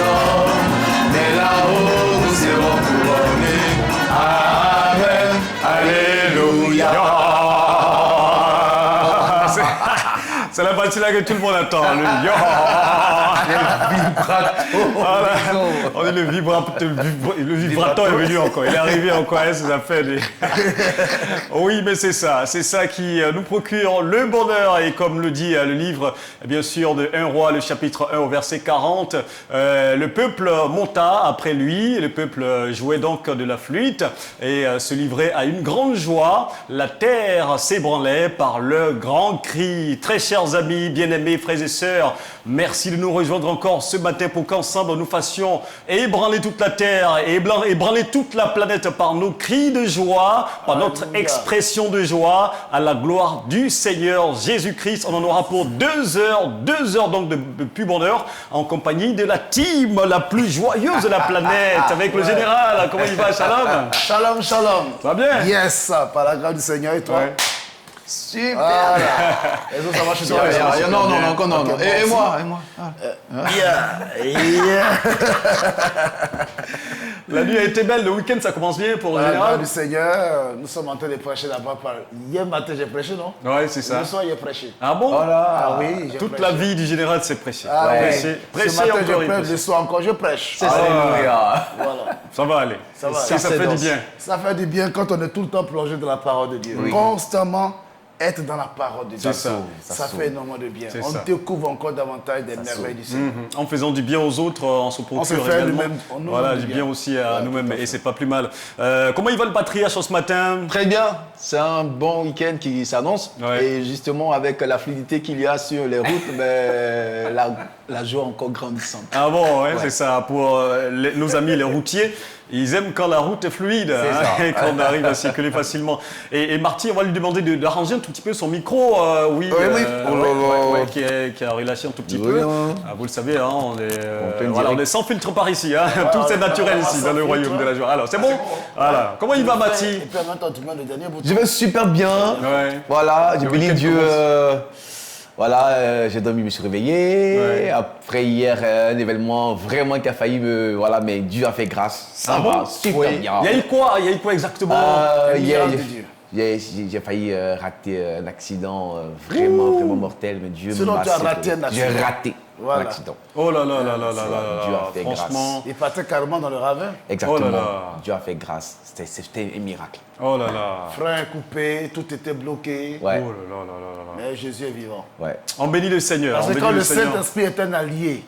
hommes, mais là-haut nous serons couronnés. Amen, alléluia. C'est la partie là que tout le monde attend. Le yo. Voilà. On est le vibrato est venu encore. Il est arrivé encore, ça fait des... Oui, mais c'est ça qui nous procure le bonheur. Et comme le dit le livre, bien sûr, de 1 Roi, le chapitre 1 au verset 40, le peuple monta après lui, le peuple jouait donc de la flûte et se livrait à une grande joie. La terre s'ébranlait par le grand cri. Très chers amis, bien-aimés, frères et sœurs, merci de nous rejoindre encore ce matin pour qu'ensemble nous fassions ébranler toute la terre et ébranler toute la planète par nos cris de joie, par notre expression de joie à la gloire du Seigneur Jésus-Christ. On en aura pour 2 heures donc de plus bonheur en compagnie de la team la plus joyeuse de la planète avec le général. Comment il va, Shalom? Shalom, shalom. Ça va bien? Yes, par la grâce du Seigneur et toi? Ouais. Super. Voilà. Et vous, ça va chez toi? Non. Et moi? La nuit a été belle, le week-end ça commence bien pour le Par la grâce général. du Seigneur, nous sommes en train de prêcher là-bas. Hier matin, j'ai prêché, non? Ouais, c'est ça. Le soir, j'ai prêché. Ah bon? Ah oui, j'ai Toute prêché. la vie du général, c'est prêcher. Ah ouais. Prêcher Ce matin, je encore. prêche, le soir encore, je prêche. C'est Alléluia. Voilà. Ça va aller. Ça va Ça aller. fait du bien. Ça fait du bien quand on est tout le temps plongé dans la parole de Dieu. Constamment être dans la parole de Dieu. C'est ça. Ça fait énormément de bien. C'est On ça. découvre encore davantage des merveilles du Seigneur. En faisant du bien aux autres, on se procure se fait également. nous-mêmes- nous-mêmes Voilà, du du bien. bien aussi à Ouais, nous-mêmes tout à et fait. c'est pas plus mal. Comment il va le patriarche ce matin? Très bien, c'est un bon week-end qui s'annonce. Ouais. Et justement, avec la fluidité qu'il y a sur les routes, ben, la joie encore grandissante. Ah bon, ouais, c'est ça. Pour nos amis les routiers, ils aiment quand la route est fluide, ça. et qu'on arrive à circuler facilement. Et Marty, on va lui demander d'arranger un tout petit peu son micro, oui. qui a relâché un tout petit Oui, peu. hein. Ah, vous le savez, hein, on est, plein voilà, direct. on est sans filtre par ici. Hein. Tout c'est naturel ici, dans le royaume de la joie. Alors, c'est bon? Voilà. Comment il va, Et Marty? puis en même temps, tu mets le dernier bout. Je vais super bien. Ouais. Voilà, j'ai Le béni week-end Dieu. commence. Voilà, j'ai dormi, je me suis réveillé. Ouais. Après hier, un événement vraiment qui a failli me. Voilà, mais Dieu a fait grâce. Ça Ah va bon? super Oui. bien. Il y a eu quoi? Il y a eu quoi exactement? Hier, miracle de Dieu. j'ai failli rater un accident vraiment mortel, mais Dieu Sinon, m'a tu as sauvé. raté un accident. J'ai raté Voilà. un accident. Oh là là là là là Dieu là. a fait Franchement. Il partait carrément dans le ravin. Exactement. Oh là là. Dieu a fait grâce. C'était un miracle. Oh là là. Frein coupé, tout était bloqué. Ouais, Oh là là là là là. Mais Jésus est vivant. ouais. On bénit le Seigneur. Parce on que bénit quand le Seigneur. Saint-Esprit est un allié,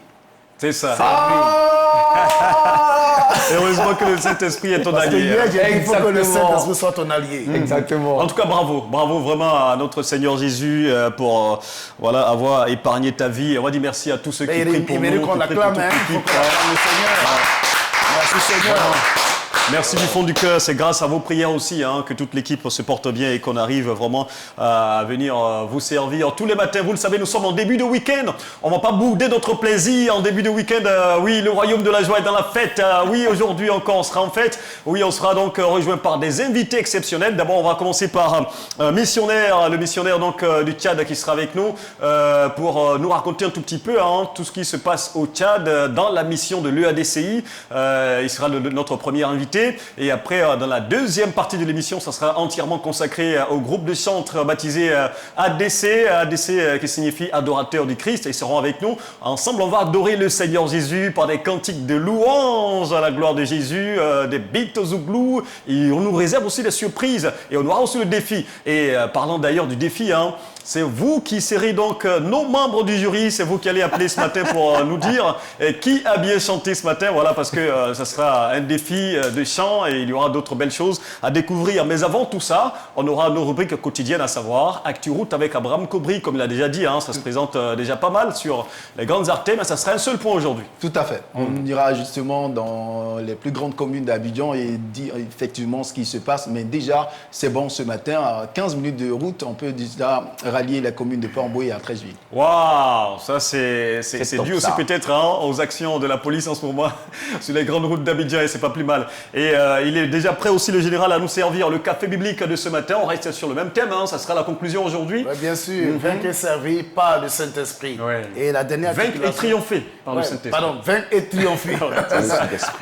C'est ça. Ah Heureusement que le Saint-Esprit est ton parce que allié. hier, j'ai dit qu'il faut que le Exactement. Saint-Esprit soit ton allié. Exactement. En tout cas, bravo. Bravo vraiment à notre Seigneur Jésus pour voilà, avoir épargné ta vie. Et on va dire merci à tous ceux qui Mais prient pour il nous. mérite qu'on qui prient pour l'acclame, toute hein. Il faut l'équipe. qu'on acclame le Seigneur. Merci Seigneur. Merci du fond du cœur, c'est grâce à vos prières aussi que toute l'équipe se porte bien et qu'on arrive vraiment à venir vous servir tous les matins. Vous le savez, nous sommes en début de week-end. On ne va pas bouder notre plaisir en début de week-end. Oui, le royaume de la joie est dans la fête. Oui, aujourd'hui encore, on sera en fête. Oui, on sera donc rejoint par des invités exceptionnels. D'abord, on va commencer par un missionnaire, le missionnaire donc du Tchad qui sera avec nous pour nous raconter un tout petit peu tout ce qui se passe au Tchad dans la mission de l'EADCI. Il sera notre premier invité. Et après, dans la deuxième partie de l'émission, ça sera entièrement consacré au groupe de chantres baptisé ADC, ADC qui signifie Adorateur du Christ. Ils seront avec nous. Ensemble, on va adorer le Seigneur Jésus par des cantiques de louange à la gloire de Jésus, des beats au zouglou. Et on nous réserve aussi des surprises. Et on aura aussi le défi. Et parlant d'ailleurs du défi, c'est vous qui serez donc nos membres du jury. C'est vous qui allez appeler ce matin pour nous dire qui a bien chanté ce matin. Voilà, parce que ça sera un défi de chant et il y aura d'autres belles choses à découvrir. Mais avant tout ça, on aura nos rubriques quotidiennes, à savoir Actu Route avec Abraham Kobri. Comme il a déjà dit, ça se présente déjà pas mal sur les grandes artères, mais ça sera un seul point aujourd'hui. Tout à fait. On ira justement dans les plus grandes communes d'Abidjan et dire effectivement ce qui se passe. Mais déjà, c'est bon ce matin, à 15 minutes de route, on peut déjà rallier la commune de Port-Mboué à 13 juillet. Waouh, ça c'est top, dû aussi ça. peut-être aux actions de la police en ce moment sur les grandes routes d'Abidjan et c'est pas plus mal. Et il est déjà prêt aussi, le général, à nous servir le café biblique de ce matin. On reste sur le même thème, hein. Ça sera la conclusion aujourd'hui. Ouais, bien sûr, vaincre et servir par le Saint-Esprit. Ouais. Et la dernière Vaincre et triompher par le Saint-Esprit. Pardon, vaincre et triompher.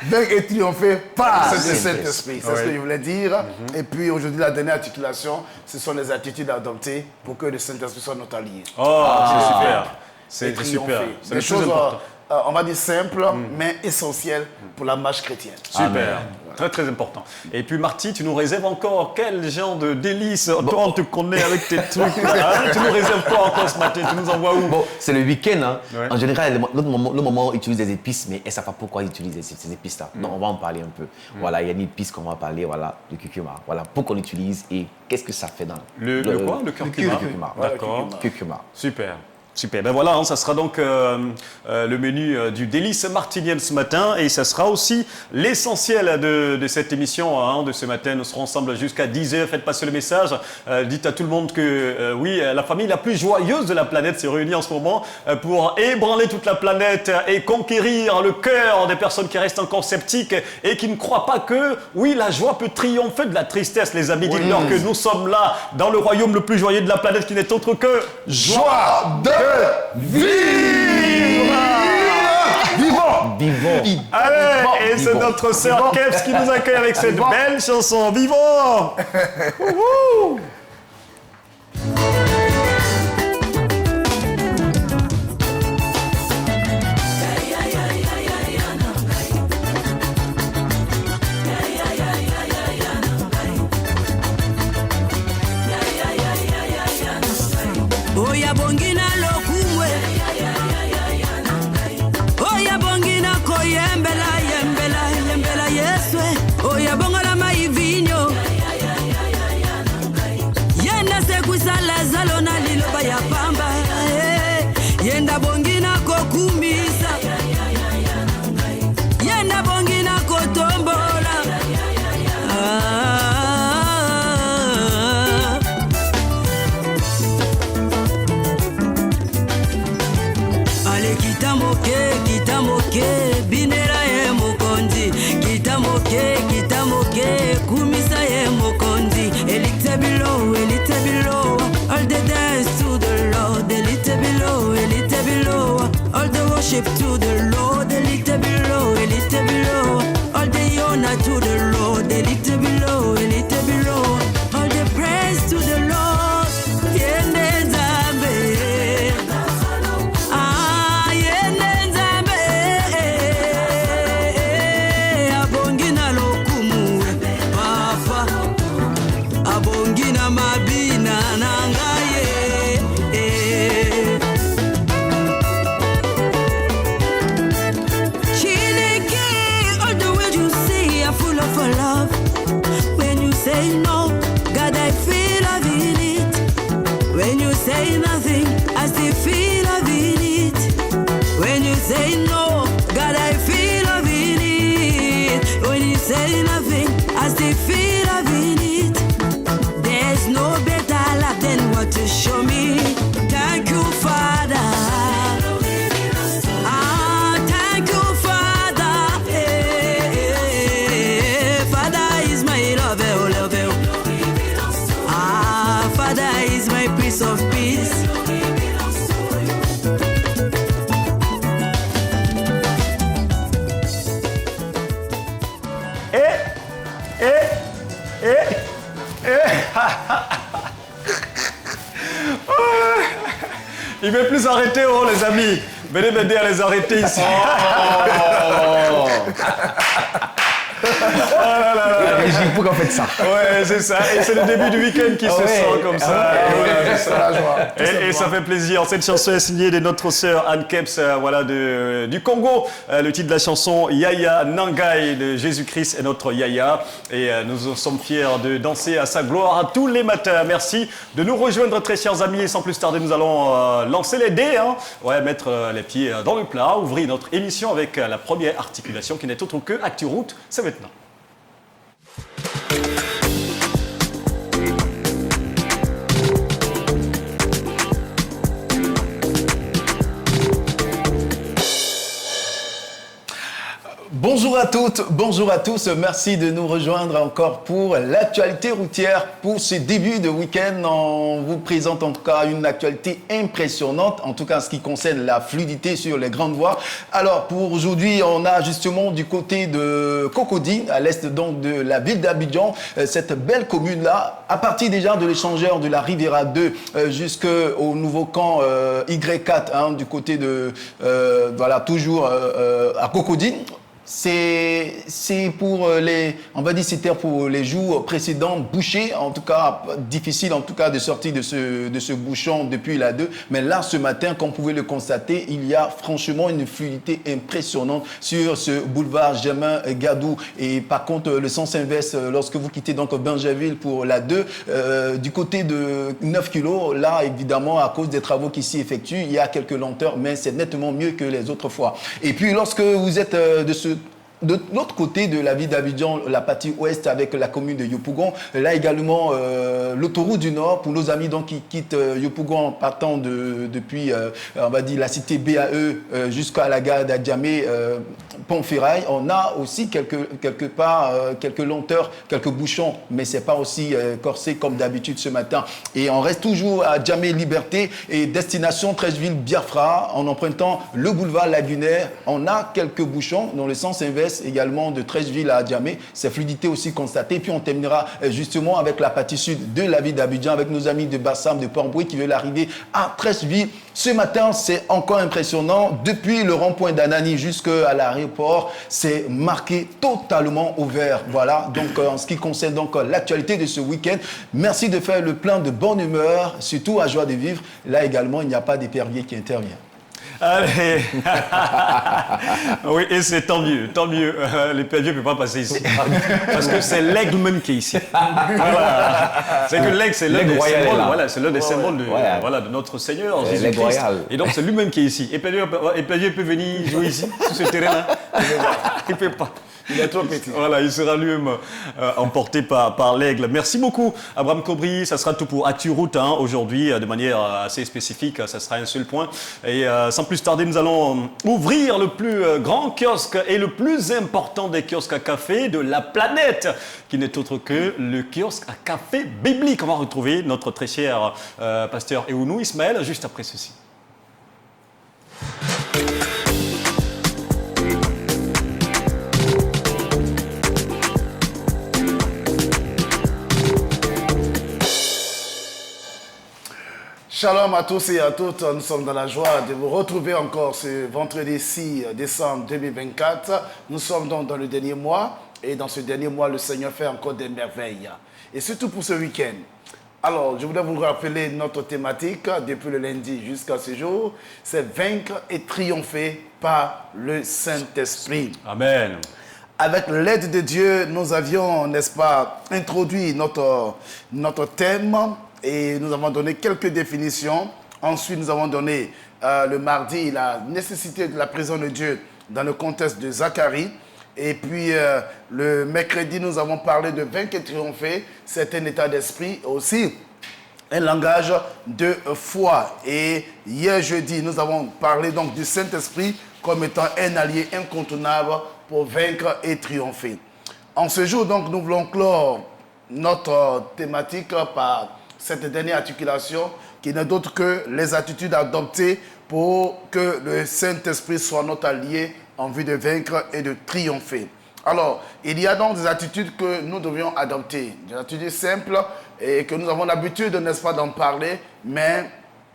Vaincre et triompher par le Saint-Esprit. C'est ce que je voulais dire. Et puis aujourd'hui, la dernière articulation, ce sont les attitudes adoptées pour que le Saint-Esprit soit notre allié. Oh, c'est super. C'est triompher. super. Des C'est choses, important. on va dire simples, mais essentielles pour la marche chrétienne. Super. Amen. Très, très important. Et puis, Marty, tu nous réserves encore quel genre de délices? Toi, on te connaît avec tes trucs. Hein? Tu nous réserves quoi encore ce matin? Tu nous envoies où? Bon, c'est le week-end. Hein. Ouais. En général, le moment où ils utilisent des épices, mais elles ne savent pas pourquoi ils utilisent ces épices-là. Donc, on va en parler un peu. Voilà, il y a une épice qu'on va parler, voilà, le curcuma. Voilà, pourquoi on l'utilise et qu'est-ce que ça fait dans Le quoi? Le curcuma. curcuma. D'accord. Curcuma. Super. Super, ben voilà, hein, ça sera donc le menu du délice martinienne ce matin et ça sera aussi l'essentiel de cette émission hein, de ce matin. Nous serons ensemble jusqu'à 10h, faites passer le message, dites à tout le monde que oui, la famille la plus joyeuse de la planète s'est réunie en ce moment pour ébranler toute la planète et conquérir le cœur des personnes qui restent encore sceptiques et qui ne croient pas que, oui, la joie peut triompher de la tristesse, les amis. Dites-leur que nous sommes là dans le royaume le plus joyeux de la planète qui n'est autre que Joie de vivre. Vivons. Vivons. Allez, et c'est notre sœur Keps qui nous accueille avec cette belle chanson. Vivons. Wouhou. Oya bongina lokumwe Oya bongina koyembela yembela yembela yeswe Oya bongola maivinyo Yenda sekusala zalo na liloba ya pamba Yenda bongina kokumisa Yenda bongina kotombola Ale kitamoke, binera ye mokonzi. Kitamoke, kumisa ye mokonzi. Elite below, all the dance to the Lord. Elite below, all the worship to the Lord. Elite below, all the honor to the Lord. Elite below, all the praise to the Lord. Yende Nzambe. Say no, God, I feel loving it. When you say nothing, I still feel loving it. When you say no, God, I feel loving it. When you say nothing, I still feel loving it. There's no better love than what you show me. Thank you, Father. Thank you, Father. Father is my lover. Father is my Prince of Peace. Il ne veut plus arrêter, oh les amis. Venez m'aider à les arrêter ici. Pourquoi on fait ça? Ouais, c'est ça. Et c'est le début du week-end qui se sent comme ça. Et ça fait plaisir. Cette chanson est signée de notre sœur Anne Keps, voilà, du Congo. Le titre de la chanson, Yaya Nangai de Jésus-Christ est notre Yaya. Et nous sommes fiers de danser à sa gloire tous les matins. Merci de nous rejoindre, très chers amis. Et sans plus tarder, nous allons lancer les dés. Hein. Ouais, mettre les pieds dans le plat, ouvrir notre émission avec la première articulation qui n'est autre que ActuRoute. C'est maintenant. Bonjour à toutes, bonjour à tous. Merci de nous rejoindre encore pour l'actualité routière. Pour ce début de week-end, on vous présente en tout cas une actualité impressionnante, en tout cas en ce qui concerne la fluidité sur les grandes voies. Alors pour aujourd'hui, on a justement du côté de Cocody, à l'est donc de la ville d'Abidjan, cette belle commune-là, à partir déjà de l'échangeur de la Riviera 2 jusqu'au nouveau camp Y4, hein, du côté de, voilà, toujours à Cocody. C'est pour les, on va dire c'était pour les jours précédents bouchés, en tout cas difficile en tout cas de sortir de ce bouchon depuis la 2. Mais là ce matin, comme vous pouvez le constater, il y a franchement une fluidité impressionnante sur ce boulevard Germain Gadou. Et par contre le sens inverse, lorsque vous quittez donc Bingerville pour la 2, du côté de 9 kg, là évidemment à cause des travaux qui s'y effectuent, il y a quelques lenteurs, mais c'est nettement mieux que les autres fois. Et puis lorsque vous êtes de l'autre côté de la ville d'Abidjan, la partie ouest avec la commune de Yopougon, là également l'autoroute du Nord pour nos amis donc, qui quittent Yopougon en partant depuis on va dire la cité BAE jusqu'à la gare d'Adjamé, Pont-Ferraille. On a aussi quelque part quelques lenteurs, quelques bouchons, mais c'est pas aussi corsé comme d'habitude ce matin. Et on reste toujours à Djamé Liberté et destination Treichville Biafra en empruntant le boulevard lagunaire. On a quelques bouchons dans le sens inverse également de Treichville à Djamé. C'est fluidité aussi constatée. Puis on terminera justement avec la partie sud de la ville d'Abidjan avec nos amis de Bassam, de Port-Boué qui veulent arriver à Treichville. Ce matin, c'est encore impressionnant. Depuis le rond-point d'Anani jusqu'à l'aéroport, c'est marqué totalement au vert. Voilà, donc en ce qui concerne donc l'actualité de ce week-end, merci de faire le plein de bonne humeur, surtout à joie de vivre. Là également, il n'y a pas d'épervier qui intervient. Allez. Oui, et c'est tant mieux, tant mieux. L'épervier ne peut pas passer ici. Parce que c'est l'aigle même qui est ici. Voilà. C'est que l'aigle, c'est l'un des symboles, voilà, c'est l'un des symboles de, voilà, de notre Seigneur Jésus-Christ. Et donc, c'est lui-même qui est ici. L'épervier peut venir jouer ici, sur ce terrain-là. Il ne peut pas. Il est trop petit. Voilà, il sera lui-même emporté par l'aigle. Merci beaucoup, Abraham Cobry. Ça sera tout pour ActuRoute aujourd'hui, de manière assez spécifique. Ça sera un seul point. Et sans plus tarder, nous allons ouvrir le plus grand kiosque et le plus important des kiosques à café de la planète, qui n'est autre que le kiosque à café biblique. On va retrouver notre très cher pasteur Eounou Ismaël juste après ceci. Shalom à tous et à toutes, nous sommes dans la joie de vous retrouver encore ce vendredi 6 décembre 2024. Nous sommes donc dans le dernier mois et dans ce dernier mois, le Seigneur fait encore des merveilles. Et surtout pour ce week-end. Alors, je voudrais vous rappeler notre thématique depuis le lundi jusqu'à ce jour, c'est vaincre et triompher par le Saint-Esprit. Amen. Avec l'aide de Dieu, nous avions, n'est-ce pas, introduit notre thème. Et nous avons donné quelques définitions. Ensuite, nous avons donné le mardi la nécessité de la présence de Dieu dans le contexte de Zacharie. Et puis, le mercredi, nous avons parlé de vaincre et triompher. C'est un état d'esprit aussi, un langage de foi. Et hier, jeudi, nous avons parlé donc du Saint-Esprit comme étant un allié incontournable pour vaincre et triompher. En ce jour, donc, nous voulons clore notre thématique par cette dernière articulation qui n'est d'autre que les attitudes adoptées pour que le Saint-Esprit soit notre allié en vue de vaincre et de triompher. Alors, il y a donc des attitudes que nous devions adopter, des attitudes simples et que nous avons l'habitude, n'est-ce pas, d'en parler, mais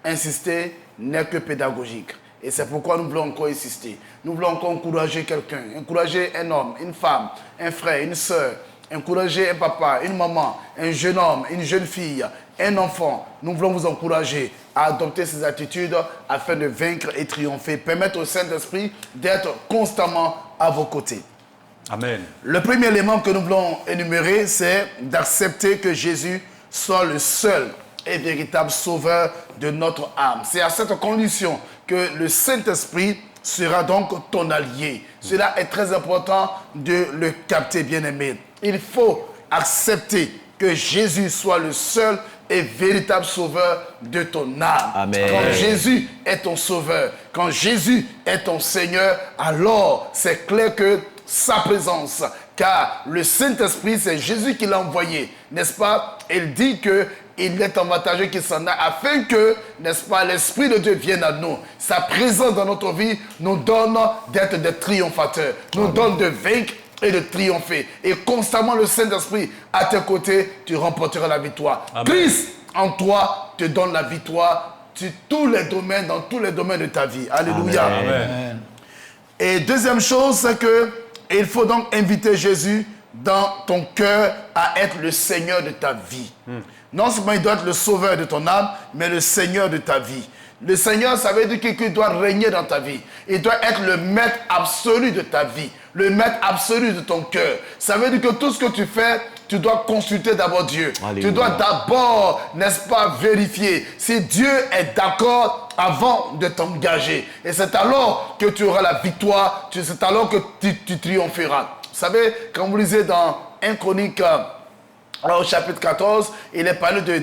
insister n'est que pédagogique. Et c'est pourquoi nous voulons encore insister. Nous voulons encore encourager quelqu'un, encourager un homme, une femme, un frère, une sœur, encourager un papa, une maman, un jeune homme, une jeune fille, un enfant. Nous voulons vous encourager à adopter ces attitudes afin de vaincre et triompher, permettre au Saint-Esprit d'être constamment à vos côtés. Amen. Le premier élément que nous voulons énumérer, c'est d'accepter que Jésus soit le seul et véritable sauveur de notre âme. C'est à cette condition que le Saint-Esprit sera donc ton allié. Cela est très important de le capter, bien-aimé. Il faut accepter que Jésus soit le seul et véritable sauveur de ton âme. Amen. Quand Jésus est ton sauveur, quand Jésus est ton Seigneur, alors c'est clair que sa présence. Car le Saint-Esprit, c'est Jésus qui l'a envoyé, n'est-ce pas? Il dit qu'il est avantageux qu'il s'en aille afin que, n'est-ce pas, l'Esprit de Dieu vienne à nous. Sa présence dans notre vie nous donne d'être des triomphateurs, nous donne de vaincre et de triompher. Et constamment le Saint-Esprit à tes côtés, tu remporteras la victoire. Amen. Christ en toi te donne la victoire sur tous les domaines, dans tous les domaines de ta vie. Alléluia. Amen. Et deuxième chose, c'est que il faut donc inviter Jésus dans ton cœur à être le Seigneur de ta vie. Non seulement il doit être le sauveur de ton âme, mais le Seigneur de ta vie. Le Seigneur, ça veut dire qu'il doit régner dans ta vie. Il doit être le maître absolu de ta vie, le maître absolu de ton cœur. Ça veut dire que tout ce que tu fais, tu dois consulter d'abord Dieu. Alléluia. Tu dois d'abord, n'est-ce pas, vérifier si Dieu est d'accord avant de t'engager. Et c'est alors que tu auras la victoire, c'est alors que tu triompheras. Vous savez, quand vous lisez dans 1 Chronique, au chapitre 14, il est parlé de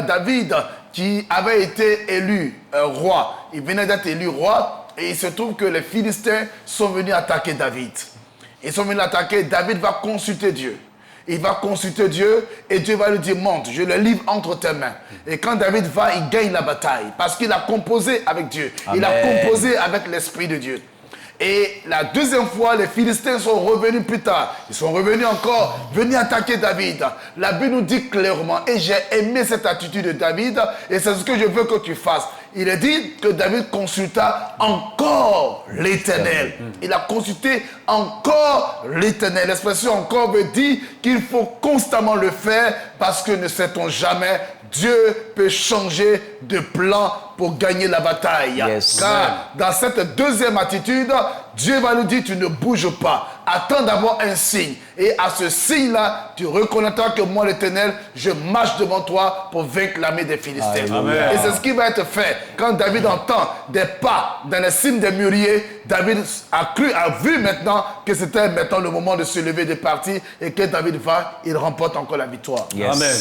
David qui avait été élu roi. Il venait d'être élu roi et il se trouve que les Philistins sont venus attaquer David. Ils sont venus l'attaquer, David va consulter Dieu. Il va consulter Dieu et Dieu va lui dire, monte, je le livre entre tes mains. Et quand David va, il gagne la bataille parce qu'il a composé avec Dieu. Amen. Il a composé avec l'Esprit de Dieu. Et la deuxième fois, les Philistins sont revenus plus tard. Ils sont revenus encore, venus attaquer David. La Bible nous dit clairement, et j'ai aimé cette attitude de David, et c'est ce que je veux que tu fasses. Il est dit que David consulta encore l'Éternel. Il a consulté encore l'Éternel. L'expression encore veut dire qu'il faut constamment le faire parce que ne sait-on jamais, Dieu peut changer de plan pour gagner la bataille. Yes. Car dans cette deuxième attitude, Dieu va nous dire, tu ne bouges pas. Attends d'avoir un signe. Et à ce signe-là, tu reconnaîtras que moi, l'Éternel, je marche devant toi pour vaincre l'armée des Philistins. Amen. Et c'est ce qui va être fait. Quand David entend des pas dans les cimes des mûriers, David a vu maintenant que c'était maintenant le moment de se lever, de partir. Et que David va, il remporte encore la victoire. Yes. Amen.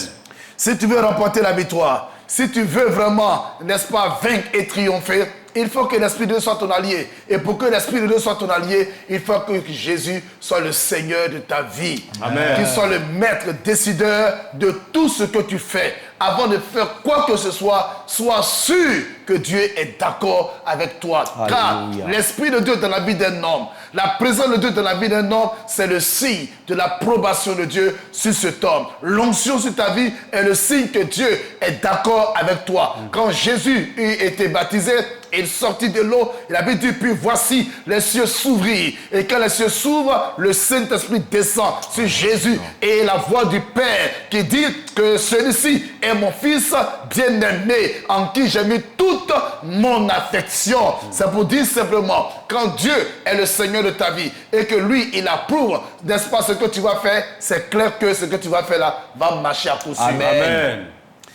Si tu veux remporter la victoire, si tu veux vraiment, n'est-ce pas, vaincre et triompher, il faut que l'Esprit de Dieu soit ton allié. Et pour que l'Esprit de Dieu soit ton allié, il faut que Jésus soit le Seigneur de ta vie. Amen. Qu'il soit le maître décideur de tout ce que tu fais. Avant de faire quoi que ce soit, sois sûr que Dieu est d'accord avec toi. Car Alléluia. l'Esprit de Dieu dans la vie d'un homme, la présence de Dieu dans la vie d'un homme, c'est le signe de l'approbation de Dieu sur cet homme. L'onction sur ta vie est le signe que Dieu est d'accord avec toi. Quand Jésus eut été baptisé, il sortit de l'eau, il avait dit, puis voici les cieux s'ouvrir. Et quand les cieux s'ouvrent, le Saint-Esprit descend sur Jésus. Et la voix du Père qui dit que celui-ci est mon fils bien-aimé, en qui j'ai mis toute mon affection. C'est pour dire simplement, quand Dieu est le Seigneur de ta vie et que lui, il approuve, n'est-ce pas, ce que tu vas faire, c'est clair que ce que tu vas faire là va marcher à coup sûr. Amen.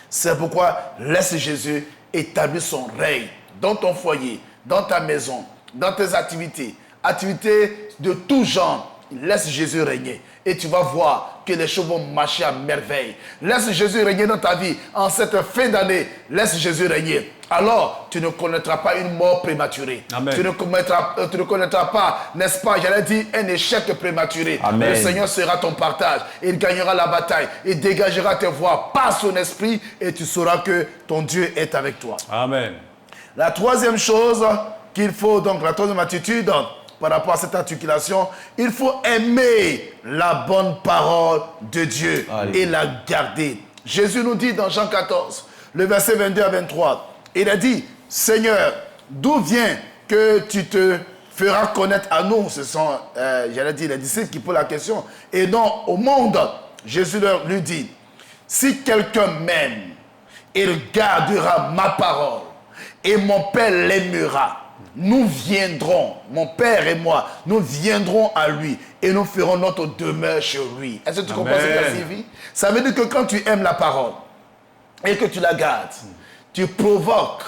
C'est pourquoi laisse Jésus établir son règne dans ton foyer, dans ta maison, dans tes activités de tout genre. Laisse Jésus régner et tu vas voir que les choses vont marcher à merveille. Laisse Jésus régner dans ta vie. En cette fin d'année, laisse Jésus régner. Alors, tu ne connaîtras pas une mort prématurée. Amen. Tu ne connaîtras pas, n'est-ce pas, j'allais dire, un échec prématuré. Amen. Le Seigneur sera ton partage. Il gagnera la bataille. Il dégagera tes voies par son esprit et tu sauras que ton Dieu est avec toi. Amen. La troisième chose qu'il faut, donc la troisième attitude par rapport à cette articulation, il faut aimer la bonne parole de Dieu et la garder. Jésus nous dit dans Jean 14, le verset 22 à 23, il a dit, Seigneur, d'où vient que tu te feras connaître à nous? Ce sont, j'allais dire, les disciples qui posent la question. Et non au monde. Jésus lui dit, si quelqu'un m'aime, il gardera ma parole. Et mon Père l'aimera. Nous viendrons, mon Père et moi, nous viendrons à lui et nous ferons notre demeure chez lui. Est-ce que tu comprends ce que ça signifie? Ça veut dire que quand tu aimes la parole et que tu la gardes, tu provoques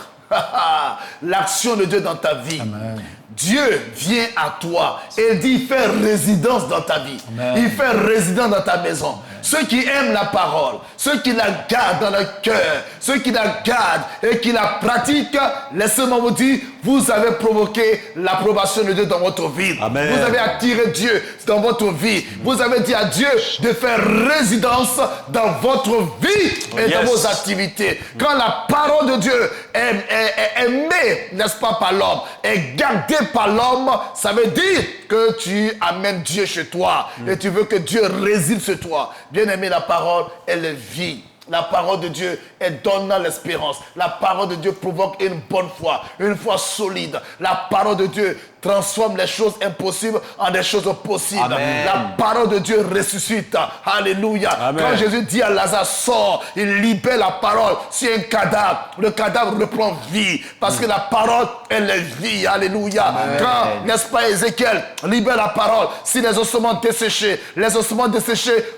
l'action de Dieu dans ta vie. Amen. Dieu vient à toi et il dit, il fait résidence dans ta vie. Amen. Il fait résidence dans ta maison. Ceux qui aiment la parole, ceux qui la gardent dans leur cœur, ceux qui la gardent et qui la pratiquent, laissez-moi vous dire, vous avez provoqué l'approbation de Dieu dans votre vie. Amen. Vous avez attiré Dieu dans votre vie. Vous avez dit à Dieu de faire résidence dans votre vie et dans vos activités. Quand la parole de Dieu est aimée, n'est-ce pas, par l'homme, est gardée par l'homme, ça veut dire que tu amènes Dieu chez toi et tu veux que Dieu réside chez toi. Bien aimé, la parole, elle est vie. La parole de Dieu, elle donne l'espérance. La parole de Dieu provoque une bonne foi, une foi solide. La parole de Dieu transforme les choses impossibles en des choses possibles. Amen. La parole de Dieu ressuscite. Alléluia. Amen. Quand Jésus dit à Lazare, sors, il libère la parole sur un cadavre. Le cadavre reprend vie parce que la parole, elle est vie. Alléluia. Amen. Quand, n'est-ce pas, Ézéchiel libère la parole, si les ossements desséchés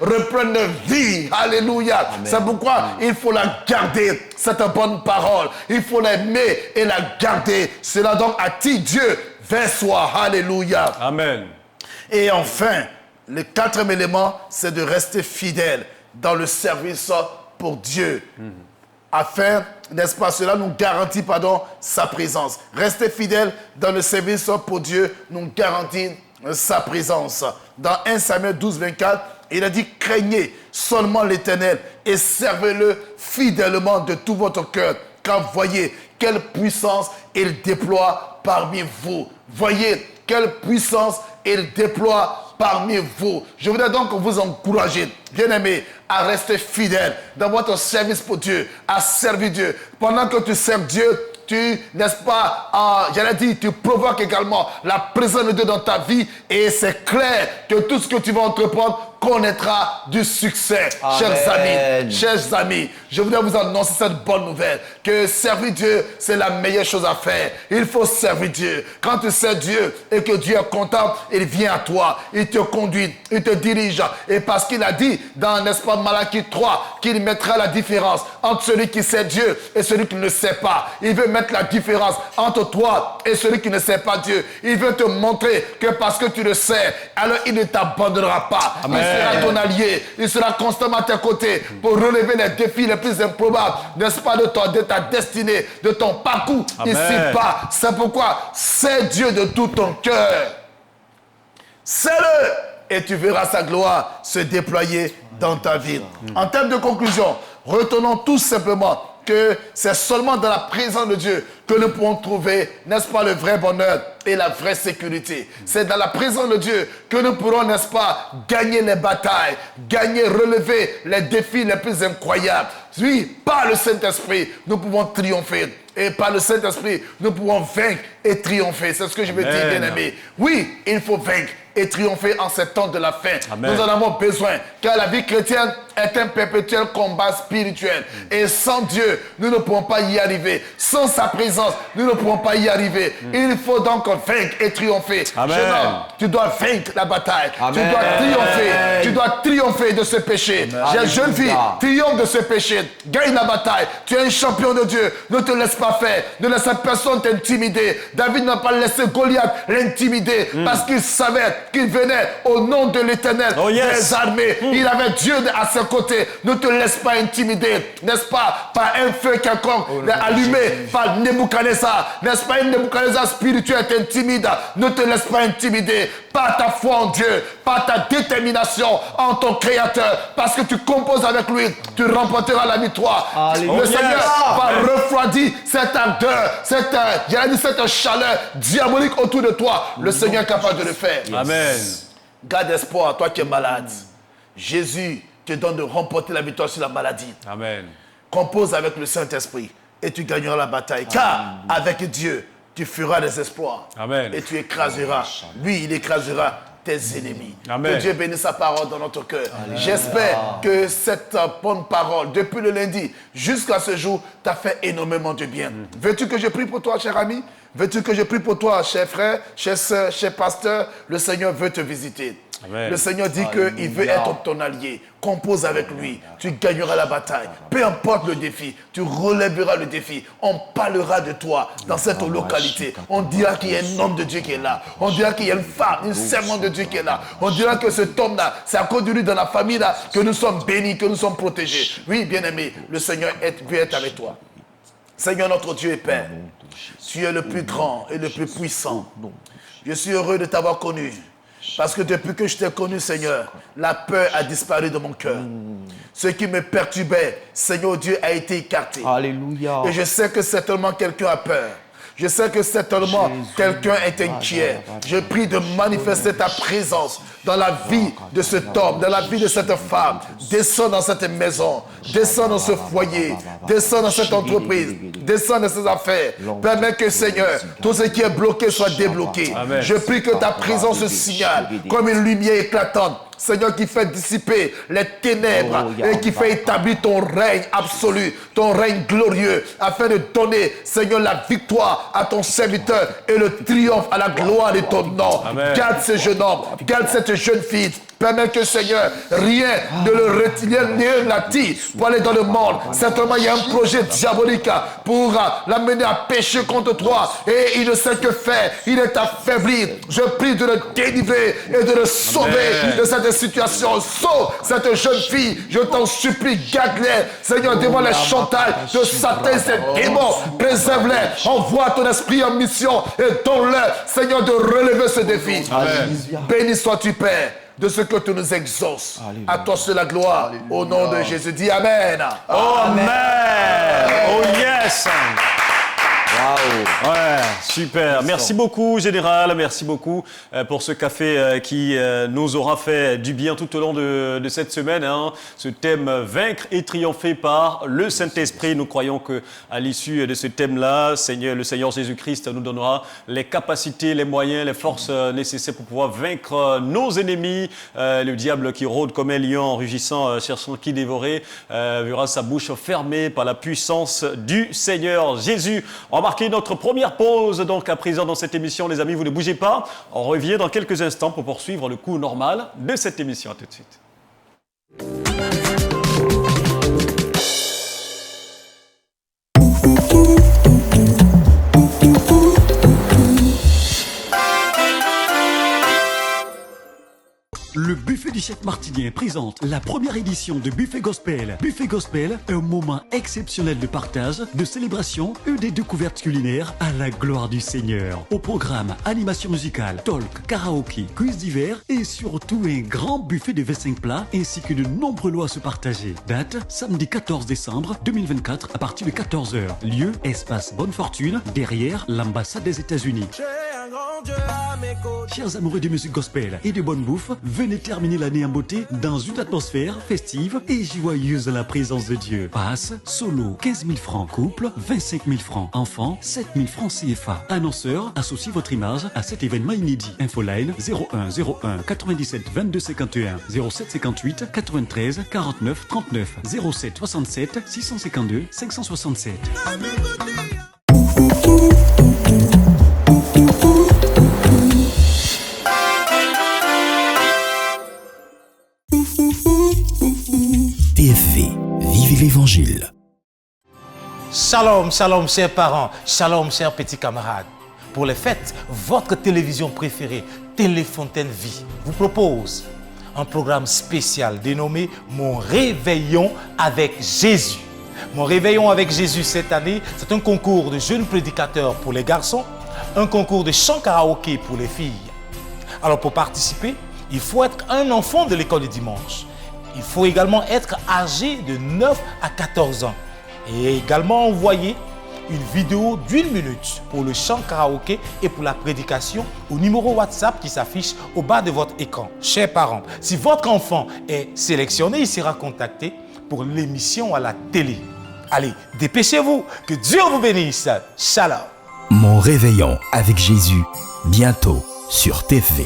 reprennent vie. Alléluia. C'est pourquoi il faut la garder, cette bonne parole. Il faut l'aimer et la garder. Cela donc attire Dieu vers soi. Alléluia. Amen. Et enfin, le quatrième élément, c'est de rester fidèle dans le service pour Dieu. Afin, n'est-ce pas, cela nous garantit, sa présence. Rester fidèle dans le service pour Dieu nous garantit sa présence. Dans 1 Samuel 12, 24, il a dit, craignez seulement l'Éternel et servez-le fidèlement de tout votre cœur. Car voyez quelle puissance il déploie parmi vous. Voyez quelle puissance il déploie parmi vous. Je voudrais donc vous encourager, bien-aimés, à rester fidèles dans votre service pour Dieu, à servir Dieu. Pendant que tu sers Dieu, tu, n'est-ce pas, tu provoques également la présence de Dieu dans ta vie et c'est clair que tout ce que tu vas entreprendre connaîtra du succès. Amen. Chers amis, je voudrais vous annoncer cette bonne nouvelle, que servir Dieu, c'est la meilleure chose à faire. Il faut servir Dieu. Quand tu sers Dieu et que Dieu est content, il vient à toi, il te conduit, il te dirige. Et parce qu'il a dit dans, n'est-ce pas, Malachie 3, qu'il mettra la différence entre celui qui sait Dieu et celui qui ne sait pas. Il veut mettre la différence entre toi et celui qui ne sait pas Dieu. Il veut te montrer que parce que tu le sais, alors il ne t'abandonnera pas. Amen. Il sera ton allié. Il sera constamment à tes côtés pour relever les défis les plus improbables, n'est-ce pas, de ta destinée, de ton parcours ici-bas. C'est pourquoi c'est Dieu de tout ton cœur. C'est-le et tu verras sa gloire se déployer dans ta vie. En termes de conclusion, retenons tout simplement que c'est seulement dans la présence de Dieu que nous pourrons trouver, n'est-ce pas, le vrai bonheur et la vraie sécurité. C'est dans la présence de Dieu que nous pourrons, n'est-ce pas, gagner les batailles, relever les défis les plus incroyables. Oui, par le Saint-Esprit, nous pouvons triompher. Et par le Saint-Esprit, nous pouvons vaincre et triompher. C'est ce que je veux dire, bien-aimé. Oui, il faut vaincre et triompher en ces temps de la fin. Amen. Nous en avons besoin, car la vie chrétienne est un perpétuel combat spirituel. Et sans Dieu, nous ne pourrons pas y arriver. Sans sa présence, nous ne pourrons pas y arriver. Il faut donc vaincre et triompher. Amen. Jeune homme, tu dois vaincre la bataille. Amen. Tu dois triompher. Tu dois triompher de ce péché. Jeune fille, triomphe de ce péché. Gagne la bataille. Tu es un champion de Dieu. Ne te laisse pas faire. Ne laisse personne t'intimider. David n'a pas laissé Goliath l'intimider parce qu'il savait qu'il venait au nom de l'Éternel des armées. Il avait Dieu à ses côtés. Ne te laisse pas intimider, n'est-ce pas, par un feu quelconque allumé par Nebuchadnezzar. N'est-ce pas, une Nebuchadnezzar spirituel t'intimide. Ne te laisse pas intimider par ta foi en Dieu, par ta détermination en ton Créateur. Parce que tu composes avec lui, tu remporteras la victoire. Le Seigneur va refroidir cette ardeur, cette chaleur diabolique autour de toi. Le Seigneur est capable de le faire. Amen. Garde espoir, toi qui es malade. Jésus te donne de remporter la victoire sur la maladie. Amen. Compose avec le Saint-Esprit et tu gagneras la bataille. Car avec Dieu, tu feras des espoirs. Amen. Et tu écraseras. Lui, il écrasera tes ennemis. Amen. Que Dieu bénisse sa parole dans notre cœur. J'espère que cette bonne parole, depuis le lundi jusqu'à ce jour, t'a fait énormément de bien. Veux-tu que je prie pour toi, cher ami? Veux-tu que je prie pour toi, cher frère, cher sœur, cher pasteur? Le Seigneur veut te visiter. Amen. Le Seigneur dit qu'il veut être ton allié. Compose avec lui. Tu gagneras la bataille. Peu importe le défi, tu relèveras le défi. On parlera de toi dans cette localité. On dira qu'il y a un homme de Dieu qui est là. On dira qu'il y a une femme, une servante de Dieu qui est là. On dira que cet homme-là, c'est à cause de lui dans la famille-là que nous sommes bénis, que nous sommes protégés. Oui, bien-aimé, le Seigneur veut être avec toi. Seigneur notre Dieu et Père, tu es le plus grand et le plus puissant. Je suis heureux de t'avoir connu. Parce que depuis que je t'ai connu, Seigneur, la peur a disparu de mon cœur. Ce qui me perturbait, Seigneur Dieu, a été écarté. Alléluia. Et je sais que certainement quelqu'un a peur. Je sais que certainement quelqu'un est inquiet. Je prie de manifester ta présence dans la vie de cet homme, dans la vie de cette femme. Descends dans cette maison, descends dans ce foyer, descends dans cette entreprise, descends dans ces affaires. Permets que, Seigneur, tout ce qui est bloqué soit débloqué. Amen. Je prie que ta présence se signale comme une lumière éclatante. Seigneur, qui fait dissiper les ténèbres et qui fait établir ton règne absolu, ton règne glorieux, afin de donner, Seigneur, la victoire à ton serviteur et le triomphe à la gloire de ton nom. Amen. Garde ce jeune homme, garde cette jeune fille. Permets que, Seigneur, rien ne le retire, ne l'attire pour aller dans le monde. Certainement, il y a un projet diabolique pour l'amener à pécher contre toi. Et il ne sait que faire. Il est affaibli. Je prie de le délivrer et de le sauver de cette situation. Sauve cette jeune fille. Je t'en supplie, garde-les. Seigneur, devant les chantages de Satan et ses démons, préserve-les. Envoie ton esprit en mission et donne-leur, Seigneur, de relever ce défi. Béni sois-tu, Père, de ce que tu nous exauces. Alléluia. À toi seule la gloire. Au nom de Jésus, dis Amen. Amen. Oh yes. Waouh. Ouais, super. Merci beaucoup, Général. Merci beaucoup pour ce café qui nous aura fait du bien tout au long de cette semaine. Hein. Ce thème, vaincre et triompher par le Saint-Esprit. Nous croyons qu'à l'issue de ce thème-là, le Seigneur Jésus-Christ nous donnera les capacités, les moyens, les forces nécessaires pour pouvoir vaincre nos ennemis. Le diable qui rôde comme un lion en rugissant, cherchant qui dévorer, verra sa bouche fermée par la puissance du Seigneur Jésus. On va marquer notre première pause donc à présent dans cette émission, les amis, vous ne bougez pas. On revient dans quelques instants pour poursuivre le cours normal de cette émission. À tout de suite. Le Buffet du Chef Martinien présente la première édition de Buffet Gospel. Buffet Gospel, un moment exceptionnel de partage, de célébration et de découvertes culinaires à la gloire du Seigneur. Au programme, animation musicale, talk, karaoké, quiz divers et surtout un grand buffet de 25 plats ainsi que de nombreux lots à se partager. Date, samedi 14 décembre 2024 à partir de 14h. Lieu, espace Bonne Fortune, derrière l'ambassade des États-Unis. Chers amoureux de musique gospel et de bonne bouffe, venez terminer l'année en beauté dans une atmosphère festive et joyeuse à la présence de Dieu. Passe, solo, 15 000 francs. Couple, 25 000 francs. Enfant, 7 000 francs CFA. Annonceur, associez votre image à cet événement inédit. Infoline 01 01 97 22 51 07 58 93 49 39 07 67 652 567. TFV, vivez l'évangile. Shalom, shalom, chers parents. Shalom, chers petits camarades. Pour les fêtes, votre télévision préférée, Téléfontaine Vie, vous propose un programme spécial dénommé Mon Réveillon avec Jésus. Mon Réveillon avec Jésus cette année, c'est un concours de jeunes prédicateurs pour les garçons, un concours de chant karaoké pour les filles. Alors pour participer, il faut être un enfant de l'école du dimanche. Il faut également être âgé de 9 à 14 ans et également envoyer une vidéo d'1 minute pour le chant karaoké et pour la prédication au numéro WhatsApp qui s'affiche au bas de votre écran. Chers parents, si votre enfant est sélectionné, il sera contacté pour l'émission à la télé. Allez, dépêchez-vous, que Dieu vous bénisse. Shalom. Mon réveillon avec Jésus, bientôt sur TFV.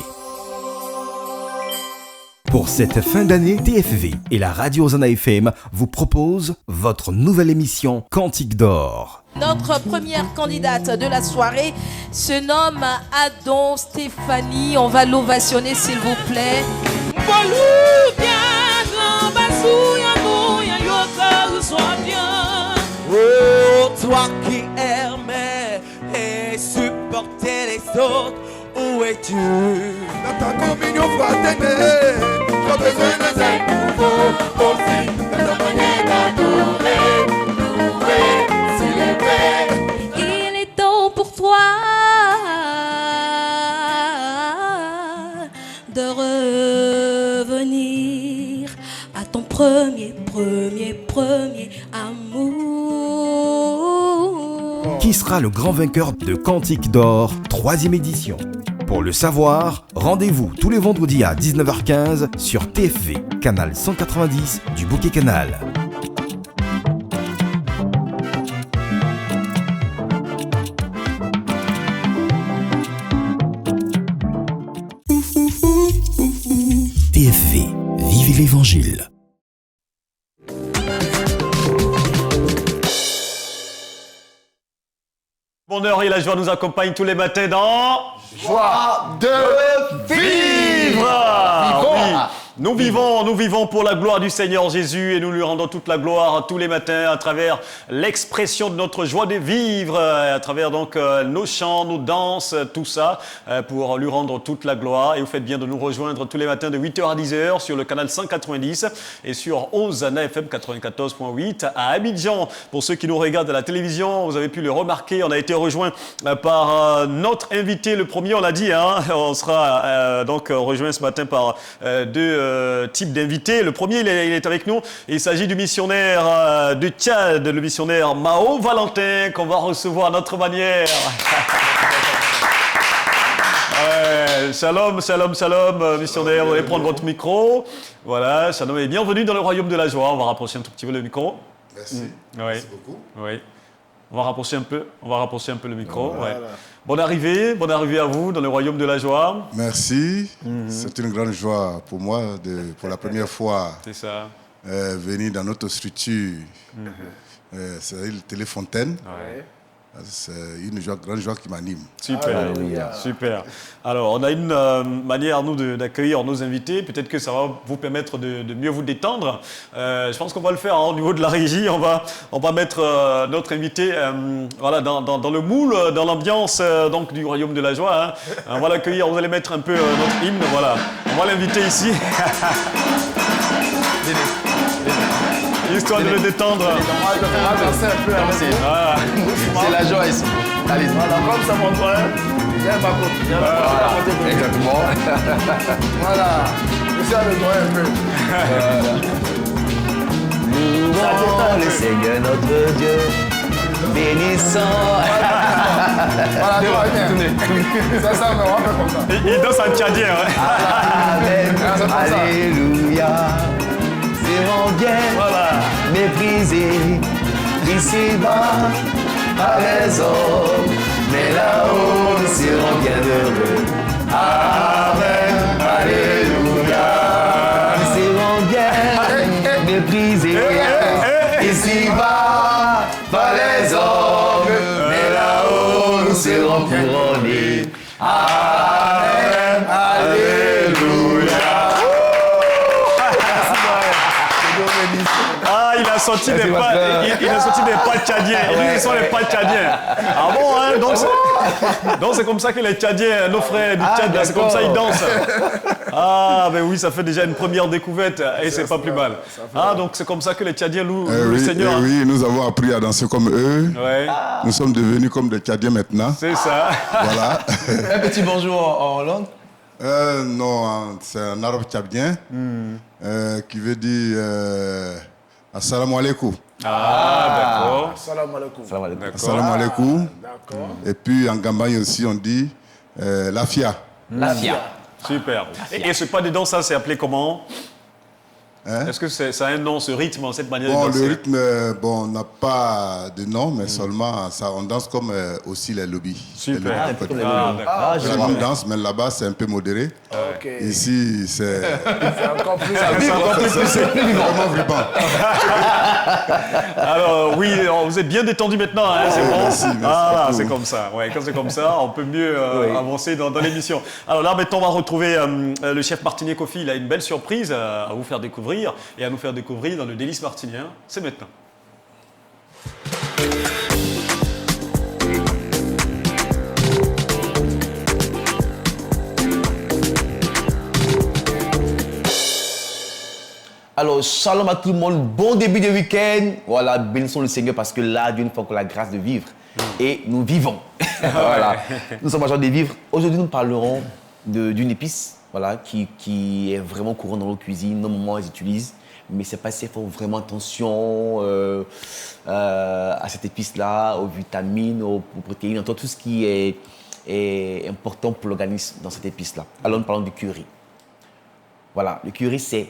Pour cette fin d'année, TFV et la radio Zana FM vous proposent votre nouvelle émission Cantique d'or. Notre première candidate de la soirée se nomme Adon Stéphanie. On va l'ovationner s'il vous plaît. Oh, toi qui aimais et supportais les autres, où es-tu? Dans ta communion fraternelle, tu as besoin de cet nouveau aussi, dans ta manière d'adorer, louer, célébrer. de revenir à ton premier amour. Qui sera le grand vainqueur de Cantique d'Or, 3e édition? Pour le savoir, rendez-vous tous les vendredis à 19h15 sur TFV, canal 190 du Bouquet Canal. TFV, vivez l'évangile. Bonheur et la joie nous accompagnent tous les matins dans Joie de vivre. Oui. Nous vivons pour la gloire du Seigneur Jésus et nous lui rendons toute la gloire tous les matins à travers l'expression de notre joie de vivre, à travers donc nos chants, nos danses, tout ça, pour lui rendre toute la gloire. Et vous faites bien de nous rejoindre tous les matins de 8h à 10h sur le canal 190 et sur 11 Ana FM 94.8 à Abidjan. Pour ceux qui nous regardent à la télévision, vous avez pu le remarquer, on a été rejoint par notre invité, le premier, on l'a dit, hein, on sera donc rejoint ce matin par deux type d'invités. Le premier, il est avec nous. Il s'agit du missionnaire du Tchad, le missionnaire Mao Valentin, qu'on va recevoir à notre manière. Shalom, missionnaire. Vous allez prendre votre micro. Voilà, shalom et bienvenue dans le royaume de la joie. On va rapprocher un tout petit peu le micro. Merci. Merci beaucoup. Oui. On va rapprocher un peu le micro. Voilà. Ouais. Bonne arrivée à vous dans le royaume de la joie. Merci. C'est une grande joie pour moi pour la première fois venir dans notre structure. C'est le Téléfontaine. Ouais. C'est une grande joie qui m'anime. Super, super. Alors, on a une manière, nous, d'accueillir nos invités. Peut-être que ça va vous permettre de mieux vous détendre. Je pense qu'on va le faire au niveau de la régie. On va mettre notre invité voilà, dans le moule, dans l'ambiance donc du royaume de la joie. Hein. On va l'accueillir, vous allez mettre un peu notre hymne. Voilà. On va l'inviter ici. Histoire de le détendre. C'est la joie ici. Allez-y. Voilà, comme ça, mon frère. Viens ma côté. Exactement. Voilà. Essaie de droit un peu. Louons le Seigneur notre Dieu. Bénissons. Voilà, tout va bien. C'est ça, mais on va faire comme ça. Il danse en tchadien. Amen. Alléluia. Serons bien méprisés ici-bas par les hommes, mais là-haut nous serons bien heureux. Amen, alléluia. Nous serons bien méprisés ici-bas par les hommes, mais là-haut nous serons couronnés. Amen, alléluia. Ah, il a sorti des pas tchadiens. Ils sont les pas tchadiens. Ah bon, hein, donc c'est comme ça que les Tchadiens, nos frères du Tchad, c'est comme ça ils dansent. Ah, ben oui, ça fait déjà une première découverte et c'est pas plus mal. Ah, donc c'est comme ça que les Tchadiens louent le Seigneur. Oui, nous avons appris à danser comme eux. Ouais. Nous sommes devenus comme des Tchadiens maintenant. C'est ça. Voilà. Un petit bonjour en langue. Non, c'est un arabe tchadien qui veut dire Assalamu alaikum. Ah, d'accord. Assalamu alaikum. Assalamu alaikum. D'accord. Et puis en Gambagne aussi, on dit Lafia. Lafia. Super. Et ce pas de danse, ça, c'est appelé comment? Est-ce que ça a un nom, ce rythme, cette manière de danser? Le rythme, on n'a pas de nom, mais seulement ça, on danse comme aussi les lobbies. Super. On danse, mais là-bas, c'est un peu modéré. Okay. Ici, c'est encore plus vraiment vivant. Alors, oui, vous êtes bien détendu maintenant, hein, c'est bon. Merci c'est comme ça. Ouais, quand c'est comme ça, on peut mieux avancer dans l'émission. Alors là, maintenant, on va retrouver le chef Martinier Kofi. Il a une belle surprise à vous faire découvrir et à nous faire découvrir dans le délice martinien. C'est maintenant. Alors, shalom à tout le monde, bon début de week-end. Voilà, bénissons le Seigneur parce que là, Dieu nous fait encore la grâce de vivre. Et nous vivons. Voilà. Nous sommes en joie de vivre. Aujourd'hui, nous parlerons d'une épice voilà, qui est vraiment courant dans nos cuisines. Nos mamans les utilisent. Mais c'est pas si faut vraiment attention à cette épice-là, aux vitamines, aux protéines, tout ce qui est important pour l'organisme dans cette épice-là. Alors nous parlons du curry. Voilà, le curry, c'est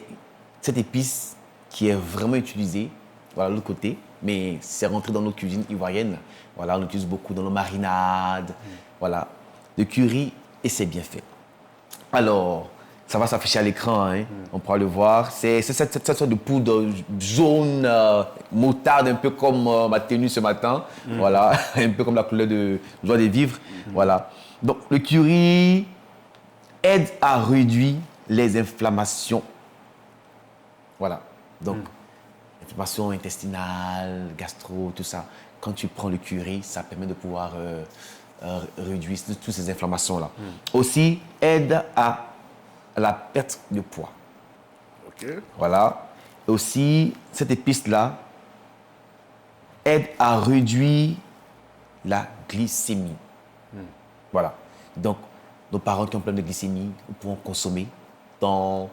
cette épice qui est vraiment utilisée, voilà, de l'autre côté, mais c'est rentré dans nos cuisines ivoiriennes. Voilà, on l'utilise beaucoup dans nos marinades. Voilà, le curry, et c'est bien fait. Alors, ça va s'afficher à l'écran, hein. On pourra le voir. C'est cette sorte de poudre jaune, moutarde, un peu comme ma tenue ce matin. Voilà, un peu comme la couleur de joie de vivre. Voilà. Donc, le curry aide à réduire les inflammations. Voilà. Donc, inflammation intestinale, gastro, tout ça. Quand tu prends le curry, ça permet de pouvoir réduire toutes ces inflammations-là. Aussi, aide à la perte de poids. Ok. Voilà. Et aussi, cette épice-là aide à réduire la glycémie. Voilà. Donc, nos parents qui ont plein de glycémie, nous pouvons consommer dans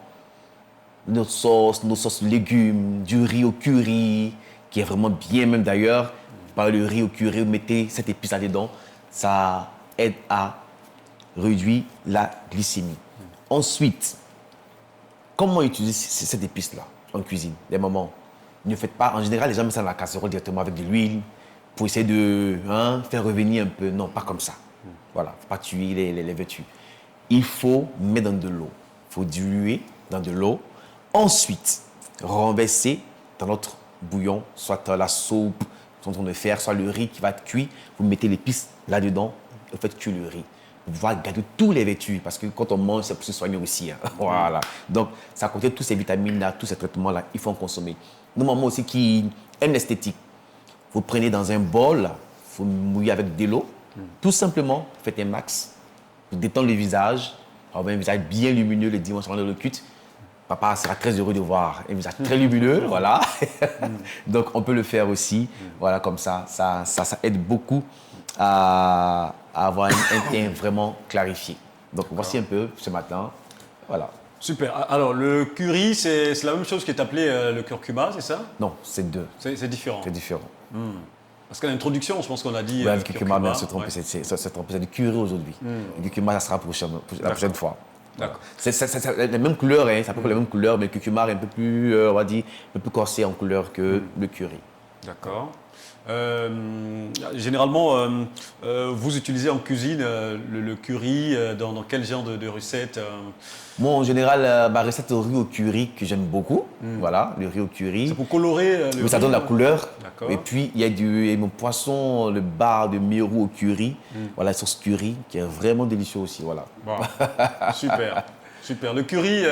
nos sauces légumes, du riz au curry, qui est vraiment bien même d'ailleurs. Par le riz au curry, vous mettez cette épice là-dedans, ça aide à réduire la glycémie. Ensuite, comment utiliser cette épice-là en cuisine? Des moments, ne faites pas, en général, les gens mettent ça dans la casserole directement avec de l'huile pour essayer de faire revenir un peu. Non, pas comme ça. Voilà, il ne faut pas tuer les vertus. Il faut mettre dans de l'eau. Il faut diluer dans de l'eau. Ensuite, renverser dans notre bouillon, soit la soupe, soit on de faire, soit le riz qui va être cuit. Vous mettez l'épice là-dedans et vous faites cuire le riz. Pour pouvoir garder tous les vertus, parce que quand on mange, c'est pour se soigner aussi. Hein. Voilà. Donc, ça contient toutes ces vitamines-là, tous ces traitements-là, il faut en consommer. Nos mamans aussi qui aiment l'esthétique, vous prenez dans un bol, vous mouillez avec de l'eau, tout simplement, faites un max, vous détendez le visage, avoir un visage bien lumineux le dimanche avant le culte. Papa sera très heureux de voir un visage très lumineux, voilà. Donc, on peut le faire aussi, voilà, comme ça, ça aide beaucoup à avoir un teint vraiment clarifié. Donc, voici un peu ce matin, voilà. Super. Alors, le curry, c'est la même chose qui est appelé le curcuma, c'est ça? Non, c'est deux. C'est différent. C'est différent. Parce qu'à l'introduction, je pense qu'on a dit le curcuma, mais on s'est trompé, c'est du curry aujourd'hui. Le curcuma, ça sera la prochaine fois. D'accord. C'est la même couleur, hein, c'est à peu près la même couleur, mais le curcuma est un peu plus, on va dire, un peu plus corsé en couleur que le curry. D'accord. Généralement, vous utilisez en cuisine le curry dans quel genre de recette? Moi, en général, ma recette au riz au curry que j'aime beaucoup. Voilà, le riz au curry. C'est pour colorer le riz, ça donne la couleur. D'accord. Et puis, il y a mon poisson, le bar de Mérou au curry. Voilà, la sauce curry, qui est vraiment délicieux aussi. Voilà. Bon. Super. Super. Le curry,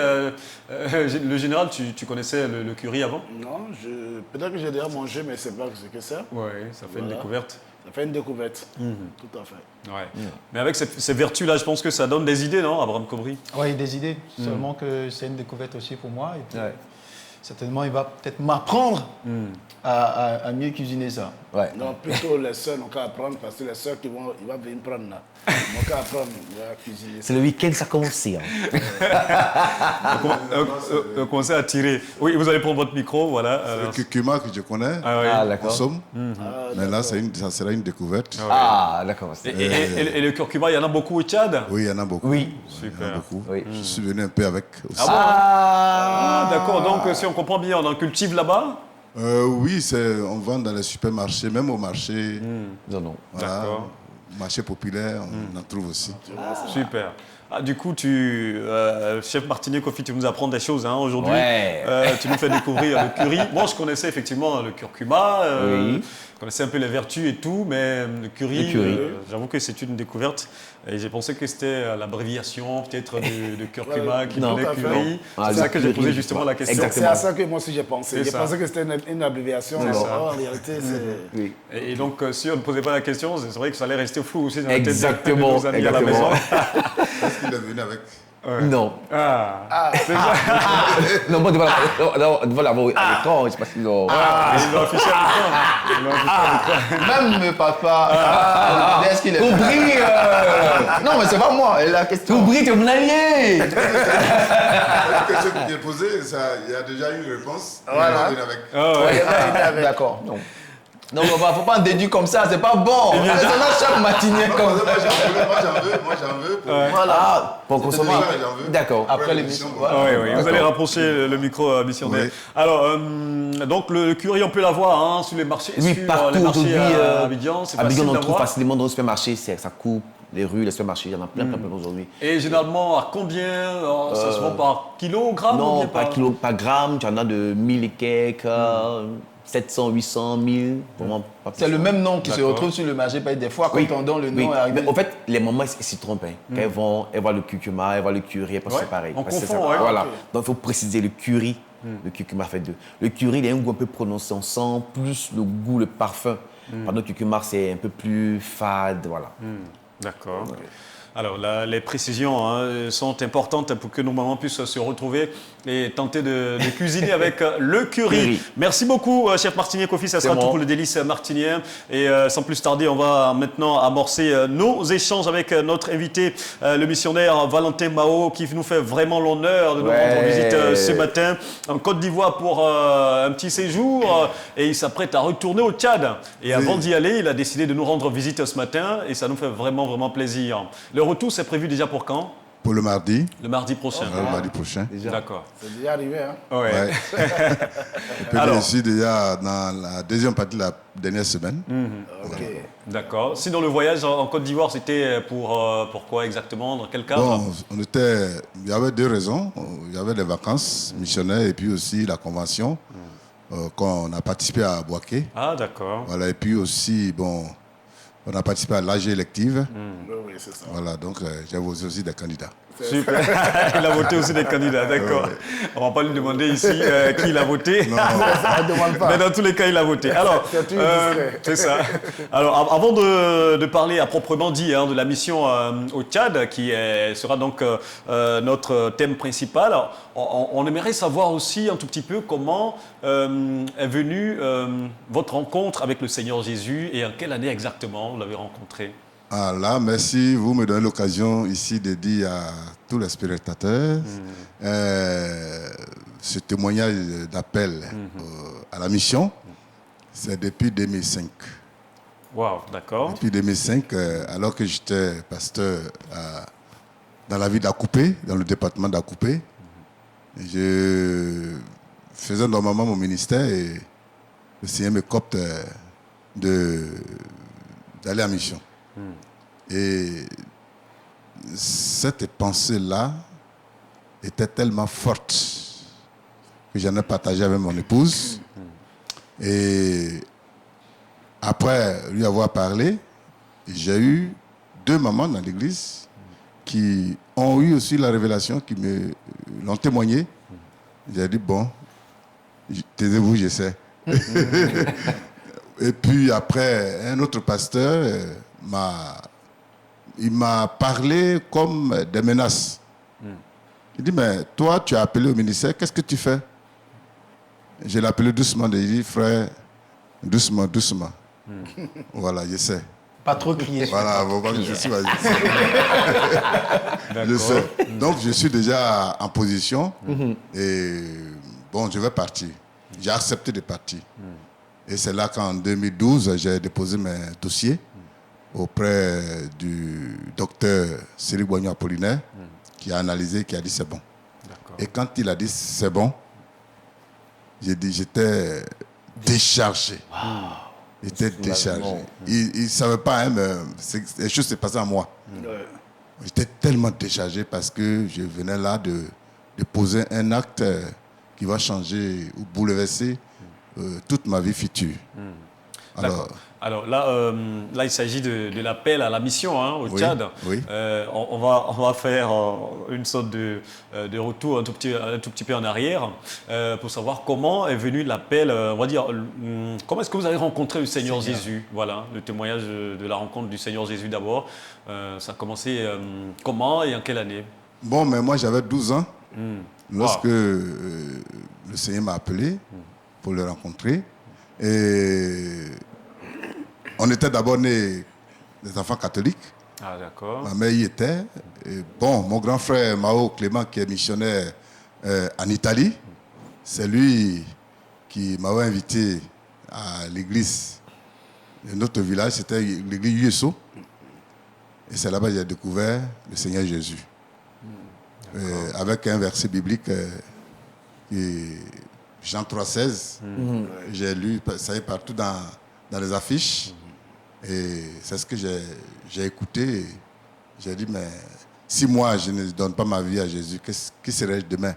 le général, tu connaissais le curry avant? Non, peut-être que j'ai déjà mangé, mais c'est pas ce que c'est. Oui, ça fait une découverte. Ça fait une découverte, tout à fait. Ouais. Mais avec ces vertus-là, je pense que ça donne des idées, non, Abraham Kobri? Oui, des idées. Seulement que c'est une découverte aussi pour moi. Et puis, certainement, il va peut-être m'apprendre à mieux cuisiner ça. Ouais. Non, plutôt les soeurs n'ont qu'à apprendre parce que les soeurs il va venir prendre là. Ils n'ont qu'à apprendre à cuisiner. C'est le week-end, ça commence. Hein. Commencez à tirer. Oui, vous allez prendre votre micro, voilà. C'est le curcuma que je connais, d'accord. consomme. Mais là, ça sera une découverte. Ah, d'accord. Et le curcuma, il y en a beaucoup au Tchad? Oui, il y en a beaucoup. Oui. Il y en a beaucoup. Oui. Je suis venu un peu avec aussi. D'accord. Donc, si on comprend bien, on en cultive là-bas? Oui, on vend dans les supermarchés, même au marché. Non. Voilà, D'accord. marché populaire, on en trouve aussi. Super. Ah, du coup, chef Martinier Kofi, tu nous apprends des choses aujourd'hui. Ouais. Tu nous fais découvrir le curry. Moi, je connaissais effectivement le curcuma. Je connaissais un peu les vertus et tout, mais le curry. J'avoue que c'est une découverte. Et j'ai pensé que c'était l'abréviation peut-être de curcuma qui donnait curry. C'est ça que j'ai posé justement la question. C'est à ça que moi aussi j'ai pensé. J'ai pensé que c'était une abréviation. En réalité, c'est... Et donc, si on ne posait pas la question, c'est vrai que ça allait rester flou aussi dans la tête Exactement. de nos amis à la maison. Est-ce qu'il est venu avec Non. C'est ça. Non, moi, devant la voix à l'écran, je ne sais pas si... Ils l'ont affiché à l'écran. Même papa. Est-ce qu'il est... Non, mais c'est pas moi, la question. Oublie, t'es mon allié. La question que tu as posée, il y a déjà eu une réponse. Voilà. D'accord. Non, il ne faut pas en déduire comme ça, c'est pas bon. C'est là chaque matinée comme ça. Moi, j'en veux. Voilà. Pour consommer. D'accord. Après l'émission. Oui, vous allez rapprocher le micro, missionnaire. Oui. Alors, donc le curry, on peut l'avoir sur les marchés. Oui, partout aujourd'hui. À Abidjan, c'est facile on d'avoir. trouve facilement dans le supermarché, ça coupe les rues, les supermarchés, il y en a plein aujourd'hui. Et généralement, à combien ça se vend par kilogramme? Non, par kilo, par gramme, tu en as de 1000 et quelques, 700, 800, 1000. C'est le même nom qui se retrouve sur le marché. Des fois, quand on donne le nom, est arrivé. Mais en fait, les mamans, ils s'y trompent. Quand elles voient le curcuma, elles voient le curry, elles pensent que c'est pareil. On confond, voilà. Donc, il faut préciser le curry. Le curcuma fait deux. Le curry, il a un goût un peu prononcé. On sent plus le goût, le parfum. Pendant que le curcuma, c'est un peu plus fade. Voilà. D'accord. Alors, les précisions sont importantes pour que nos mamans puissent se retrouver et tenter de cuisiner avec le curry. Merci beaucoup, chef martinier Kofi. Ça sera tout pour le délice martinien. Et sans plus tarder, on va maintenant amorcer nos échanges avec notre invité, le missionnaire Valentin Mao, qui nous fait vraiment l'honneur de nous rendre visite ce matin en Côte d'Ivoire pour un petit séjour. Et il s'apprête à retourner au Tchad. Et avant d'y aller, il a décidé de nous rendre visite ce matin. Et ça nous fait vraiment, vraiment plaisir. Le retour, c'est prévu déjà pour quand? Pour le mardi. Le mardi prochain. Le mardi prochain. D'accord. C'est déjà arrivé, hein? Ouais. Et puis je suis déjà dans la deuxième partie de la dernière semaine. Ok. D'accord. Sinon, le voyage en Côte d'Ivoire, c'était pour quoi exactement? Dans quel cadre? Bon, il y avait deux raisons. Il y avait les vacances missionnaires et puis aussi la convention qu'on a participé à Boaké. Ah, d'accord. Voilà, et puis aussi, bon, on a participé à l'AG élective. Oui, c'est ça. Voilà, donc j'ai voté aussi des candidats. Super. Il a voté aussi des candidats, d'accord. On ne va pas lui demander ici qui il a voté. Non, ça ne demande pas. Mais dans tous les cas, il a voté. Alors, c'est ça. Alors, avant de parler à proprement dit de la mission au Tchad, qui sera donc notre thème principal, on aimerait savoir aussi un tout petit peu comment est venue votre rencontre avec le Seigneur Jésus et en quelle année exactement vous l'avez rencontré. Ah là, merci. Vous me donnez l'occasion ici de dire à tous les spectateurs ce témoignage d'appel à la mission, c'est depuis 2005. Wow, d'accord. Depuis 2005, alors que j'étais pasteur dans la ville d'Akoupé, dans le département d'Akoupé, je faisais normalement mon ministère et le Seigneur me copte d'aller en mission. Et cette pensée-là était tellement forte que j'en ai partagé avec mon épouse. Et après lui avoir parlé, j'ai eu deux mamans dans l'église qui ont eu aussi la révélation, qui me l'ont témoigné. J'ai dit, bon, taisez-vous, j'essaie. Et puis après, un autre pasteur il m'a parlé comme des menaces. Il dit, mais toi, tu as appelé au ministère, qu'est-ce que tu fais? Je l'ai appelé doucement, il dit, frère, doucement, doucement. Voilà, je sais. Pas trop crier. Voilà, je suis je sais. Donc, je suis déjà en position et bon, je vais partir. J'ai accepté de partir. Et c'est là qu'en 2012, j'ai déposé mes dossiers auprès du docteur Cyril Boignon Apollinaire, qui a analysé, qui a dit c'est bon. Et quand il a dit c'est bon, j'étais déchargé. J'étais déchargé. Il ne savait pas, hein, mais les choses s'est passées à moi. J'étais tellement déchargé parce que je venais là de poser un acte qui va changer ou bouleverser toute ma vie future. Alors là, il s'agit de l'appel à la mission au Tchad. Oui. On va faire une sorte de retour un tout petit peu en arrière pour savoir comment est venu l'appel, on va dire, comment est-ce que vous avez rencontré le Seigneur Jésus? Voilà, le témoignage de la rencontre du Seigneur Jésus d'abord. Ça a commencé comment et en quelle année? Bon, mais moi, j'avais 12 ans lorsque le Seigneur m'a appelé pour le rencontrer. Et on était d'abord nés des enfants catholiques. Ah, d'accord. Ma mère y était. Et bon, mon grand frère Mao Clément, qui est missionnaire en Italie, c'est lui qui m'avait invité à l'église de notre village. C'était l'église Yueso. Et c'est là-bas que j'ai découvert le Seigneur Jésus. Avec un verset biblique, Jean 3,16. J'ai lu, ça y est, partout dans les affiches. Et c'est ce que j'ai écouté. J'ai dit, mais si moi, je ne donne pas ma vie à Jésus, qui serais-je demain?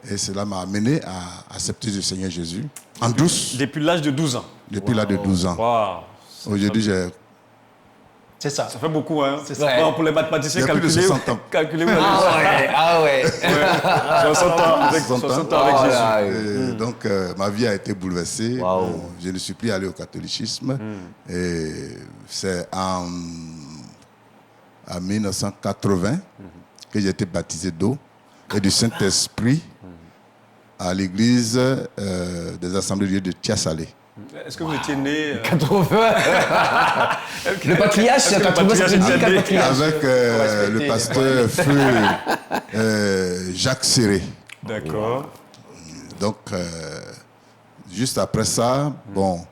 Et cela m'a amené à accepter le Seigneur Jésus en douce. Depuis l'âge de 12 ans? Depuis l'âge de 12 ans. Wow. Aujourd'hui, j'ai... C'est ça. Ça fait beaucoup, hein? C'est ça. Ouais. Pour les mathématiciens, calculez. 60 ans. Calculez-vous. Ah ouais. 60 ans avec Jésus. Donc, ma vie a été bouleversée. Bon, je ne suis plus allé au catholicisme. Et c'est en 1980 que j'ai été baptisé d'eau et du Saint-Esprit à l'église des Assemblées de Dieu de Tiasalé. Est-ce que vous étiez né... 80. Le patriarche, c'est 80, avec le pasteur feu Jacques Serré. D'accord. Donc, juste après ça, bon,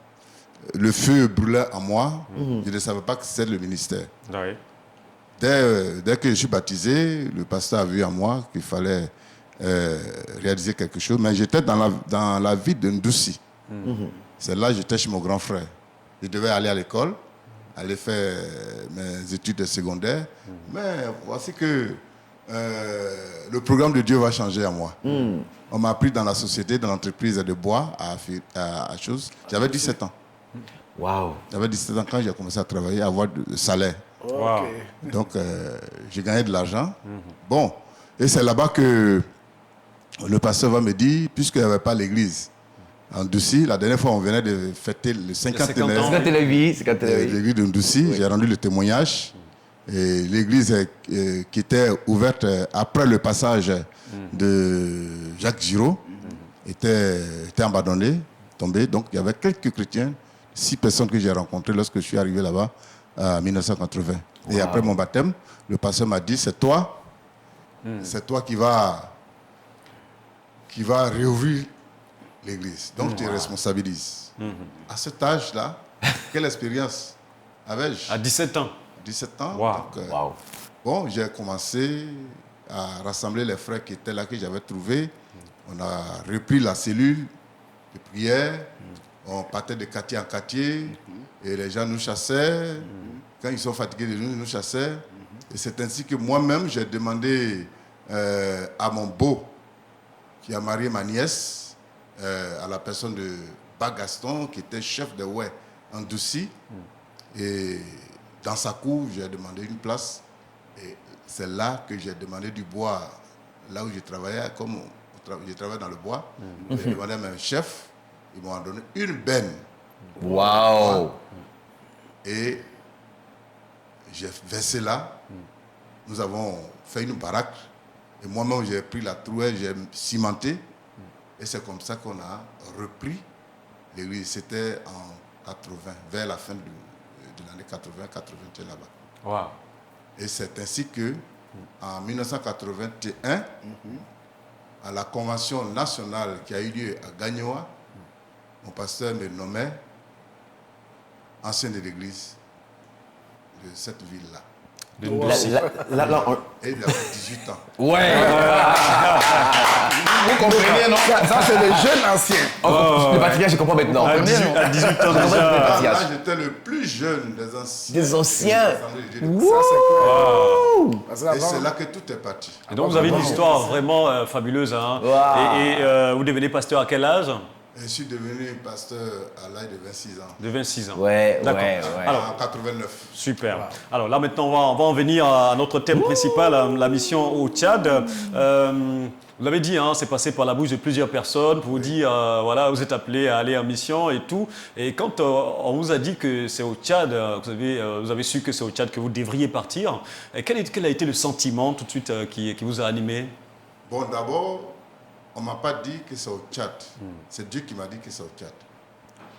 le feu brûlait en moi. Je ne savais pas que c'était le ministère. Oui. Dès que je suis baptisé, le pasteur a vu en moi qu'il fallait réaliser quelque chose. Mais j'étais dans la vie de Ndouci. C'est là que j'étais chez mon grand frère. Je devais aller à l'école, aller faire mes études secondaires. Mais voici que le programme de Dieu va changer à moi. On m'a pris dans la société, dans l'entreprise de bois à chose. J'avais 17 ans. Waouh. J'avais 17 ans quand j'ai commencé à travailler, à avoir du salaire. Wow. Donc, j'ai gagné de l'argent. Bon, et c'est là-bas que le pasteur va me dire, puisqu'il n'y avait pas l'église en Ndouci, la dernière fois, on venait de fêter le 50 ans de l'église de Ndouci. J'ai rendu le témoignage. Et l'église qui était ouverte après le passage de Jacques Giraud était abandonnée, tombée. Donc, il y avait quelques chrétiens, 6 personnes que j'ai rencontrées lorsque je suis arrivé là-bas en 1980. Et après mon baptême, le pasteur m'a dit, c'est toi qui va réouvrir l'église. Donc, tu te responsabilises. À cet âge-là, quelle expérience avais-je? À 17 ans. 17 ans. Wow. Donc, bon, j'ai commencé à rassembler les frères qui étaient là, que j'avais trouvés. On a repris la cellule de prière. On partait de quartier en quartier. Et les gens nous chassaient. Quand ils sont fatigués de nous, ils nous chassaient. Et c'est ainsi que moi-même, j'ai demandé à mon beau, qui a marié ma nièce, à la personne de Bagaston, qui était chef de Ouai en Ndouci. Et dans sa cour, j'ai demandé une place. Et c'est là que j'ai demandé du bois, là où je travaillais, comme je travaillais dans le bois. J'ai demandé à mes chefs, ils m'ont donné une benne. Waouh! Et j'ai versé là. Nous avons fait une baraque. Et moi-même, j'ai pris la trouée, j'ai cimenté. Et c'est comme ça qu'on a repris l'église. C'était en 80, vers la fin de l'année 80-81 là-bas. Wow. Et c'est ainsi que, en 1981, à la convention nationale qui a eu lieu à Gagnoa, mon pasteur me nommait ancien de l'église de cette ville-là. Et il avait 18 ans. Ouais. Vous comprenez, non? Ça, c'est le jeune ancien. Le patriarche, je comprends maintenant. À 18 ans déjà. Là, j'étais le plus jeune des anciens. Des anciens. Ça, c'est Et c'est là que tout est parti. Et donc, vous avez une histoire vraiment fabuleuse. Hein. Wow. Et vous devenez pasteur à quel âge? Je suis devenu pasteur à l'âge de 26 ans. De 26 ans. Ouais, d'accord. ouais. Alors, en 89. super. Wow. Alors là, maintenant, on va en venir à notre thème principal, la mission au Tchad. Vous l'avez dit, hein, c'est passé par la bouche de plusieurs personnes pour vous dire, voilà, vous êtes appelé à aller en mission et tout. Et quand on vous a dit que c'est au Tchad, vous avez su que c'est au Tchad que vous devriez partir, quel a été le sentiment tout de suite qui vous a animé? Bon, d'abord, on ne m'a pas dit que c'est au Tchad. C'est Dieu qui m'a dit que c'est au Tchad.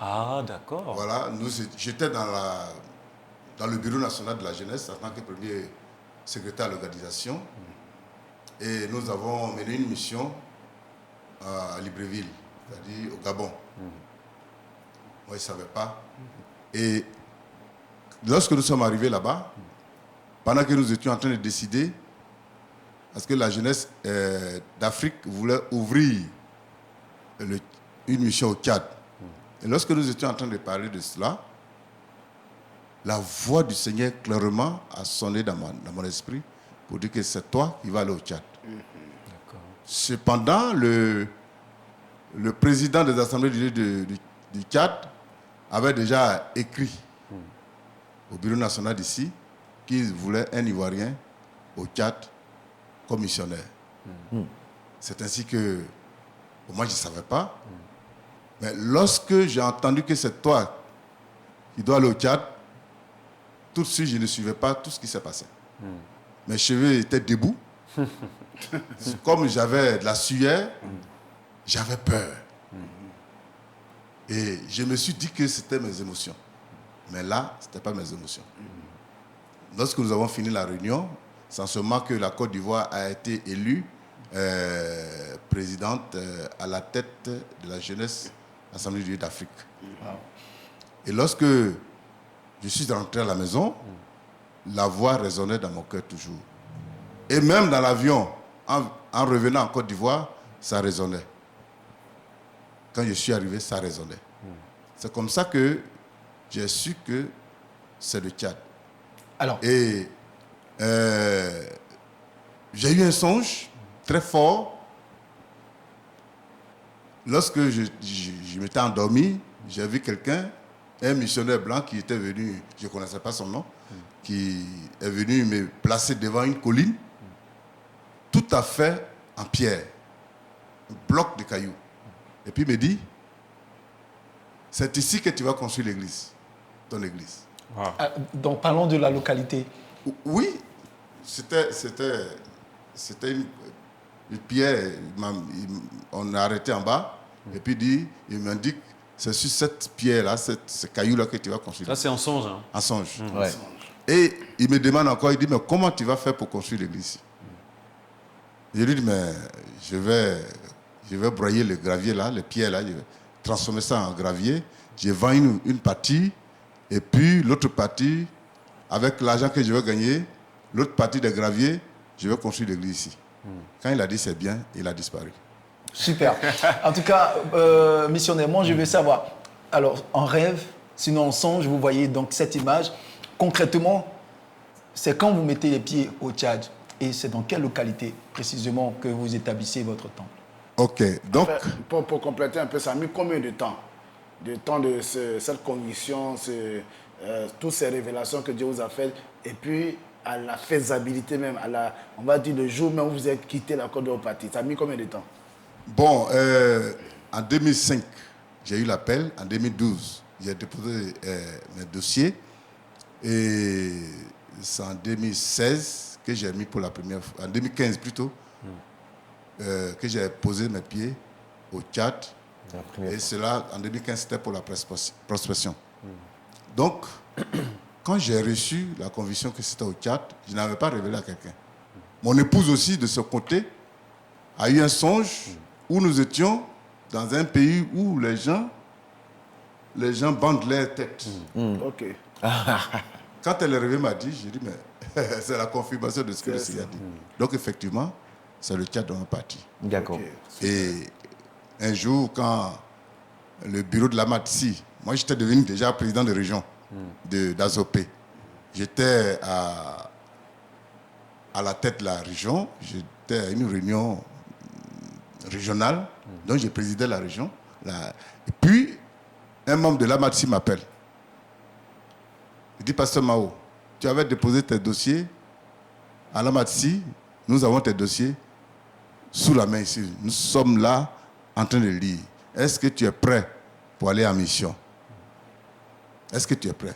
Ah, d'accord. Voilà, j'étais dans le bureau national de la jeunesse en tant que premier secrétaire à l'organisation. Et nous avons mené une mission à Libreville, c'est-à-dire au Gabon. Moi, je ne savais pas. Et lorsque nous sommes arrivés là-bas, pendant que nous étions en train de décider, parce que la jeunesse d'Afrique voulait ouvrir une mission au Tchad. Et lorsque nous étions en train de parler de cela, la voix du Seigneur clairement a sonné dans mon esprit pour dire que c'est toi qui vas aller au Tchad. Cependant, le président des assemblées du Tchad avait déjà écrit au bureau national d'ici qu'il voulait un Ivoirien au Tchad comme missionnaire. C'est ainsi que, moi je ne savais pas, mais lorsque j'ai entendu que c'est toi qui dois aller au Tchad, tout de suite je ne suivais pas tout ce qui s'est passé. Mes cheveux étaient debout. Comme j'avais de la sueur, j'avais peur. Et je me suis dit que c'était mes émotions. Mais là, ce n'était pas mes émotions. Lorsque nous avons fini la réunion, c'est en ce moment que la Côte d'Ivoire a été élue présidente à la tête de la jeunesse Assemblée unie d'Afrique. Et lorsque je suis rentré à la maison, la voix résonnait dans mon cœur toujours. Et même dans l'avion, en revenant en Côte d'Ivoire, ça résonnait. Quand je suis arrivé, ça résonnait. C'est comme ça que j'ai su que c'est le Tchad. Alors. Et j'ai eu un songe très fort. Lorsque je m'étais endormi, j'ai vu quelqu'un, un missionnaire blanc qui était venu, je ne connaissais pas son nom, qui est venu me placer devant une colline, tout à fait en pierre, un bloc de cailloux. Et puis il me dit, c'est ici que tu vas construire l'église, ton église. Wow. Donc parlons de la localité. Oui, c'était une pierre, on a arrêté en bas, et puis il m'indique, c'est sur cette pierre-là, ce caillou-là que tu vas construire. Ça c'est en songe. Hein. En songe. Ouais. Et il me demande encore, il dit, mais comment tu vas faire pour construire l'église? Je lui dis, mais je vais broyer le gravier là, les pierres là, je vais transformer ça en gravier. Je vends une partie, et puis l'autre partie, avec l'argent que je vais gagner, l'autre partie des graviers, je vais construire l'église ici. Quand il a dit c'est bien, il a disparu. Super. En tout cas, missionnaire, moi je veux savoir, alors en rêve, sinon en songe, vous voyez donc cette image. Concrètement, c'est quand vous mettez les pieds au Tchad et c'est dans quelle localité précisément que vous établissez votre temple? Ok, donc... Pour compléter un peu, ça a mis combien de temps? De temps de cette conviction, toutes ces révélations que Dieu vous a faites, et puis à la faisabilité même, on va dire le jour même où vous avez quitté la Côte d'Ivoire partie. Ça a mis combien de temps? Bon, en 2005, j'ai eu l'appel. En 2012, j'ai déposé mes dossiers. Et c'est en 2016 que j'ai mis pour la première fois, en 2015 plutôt, que j'ai posé mes pieds au Tchad. Et cela, en 2015, c'était pour la prospection. Donc, quand j'ai reçu la conviction que c'était au Tchad, je n'avais pas révélé à quelqu'un. Mon épouse aussi, de ce côté, a eu un songe où nous étions dans un pays où les gens bandent leur tête. Ok. Quand elle est revenue, m'a dit, j'ai dit, mais c'est la confirmation de ce que le Seigneur a dit. Donc, effectivement, c'est le Tchad dont on est parti. D'accord. Okay. Et un jour, quand le bureau de la MATSI, moi j'étais devenu déjà président de région d'Azopé. J'étais à la tête de la région, j'étais à une réunion régionale, donc j'ai présidé la région. Et puis, un membre de la MATSI m'appelle. Il dit, Pasteur Mao, tu avais déposé tes dossiers à la MATSI, nous avons tes dossiers. sous la main ici. Nous sommes là en train de lire. Est-ce que tu es prêt pour aller en mission? Est-ce que tu es prêt?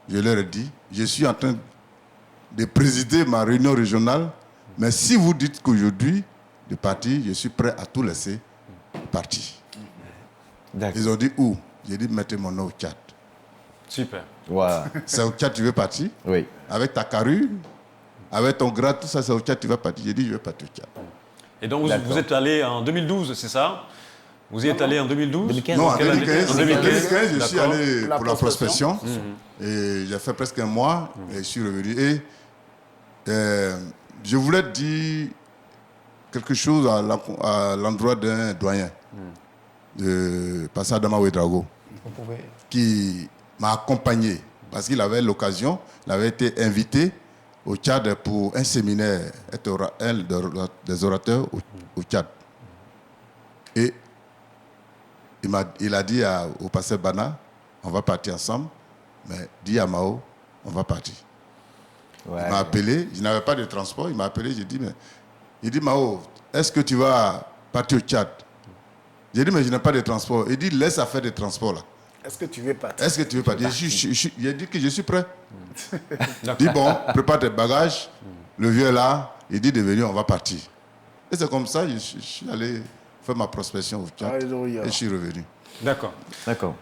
Je leur ai dit, je suis en train de présider ma réunion régionale, mais si vous dites qu'aujourd'hui, de partir, je suis prêt à tout laisser partir. Ils ont dit où? J'ai dit, mettez mon nom au Tchad. Super. Voilà. C'est au Tchad que tu veux partir? Oui. Avec ta carrure, avec ton grade, tout ça, c'est au Tchad que tu vas partir. J'ai dit, je vais partir au Tchad. Et donc, vous êtes allé en 2012, c'est ça? Vous y êtes allé en 2012? 2015. Non, en 2015. En 2015, je suis allé pour la prospection. Et j'ai fait presque un mois et je suis revenu. Et je voulais dire quelque chose à l'endroit d'un doyen, de Pasteur Adama Ouedraogo, qui m'a accompagné parce qu'il avait l'occasion, il avait été invité au Tchad pour un séminaire, être un des orateurs au Tchad. Et il a dit au pasteur Bana, on va partir ensemble, mais dis à Mao, on va partir. Ouais. Il m'a appelé, je n'avais pas de transport, il m'a appelé, j'ai dit, il dit, Mao, est-ce que tu vas partir au Tchad? J'ai dit, mais je n'ai pas de transport. Il dit, laisse à faire des transports là. Est-ce que tu veux partir? Est-ce que tu veux partir? J'ai dit que je suis prêt. Il dit, bon, prépare tes bagages. Le vieux est là, il dit de venir, on va partir. Et c'est comme ça, je suis allé faire ma prospection au Tchad. Alléluia. Et je suis revenu. D'accord.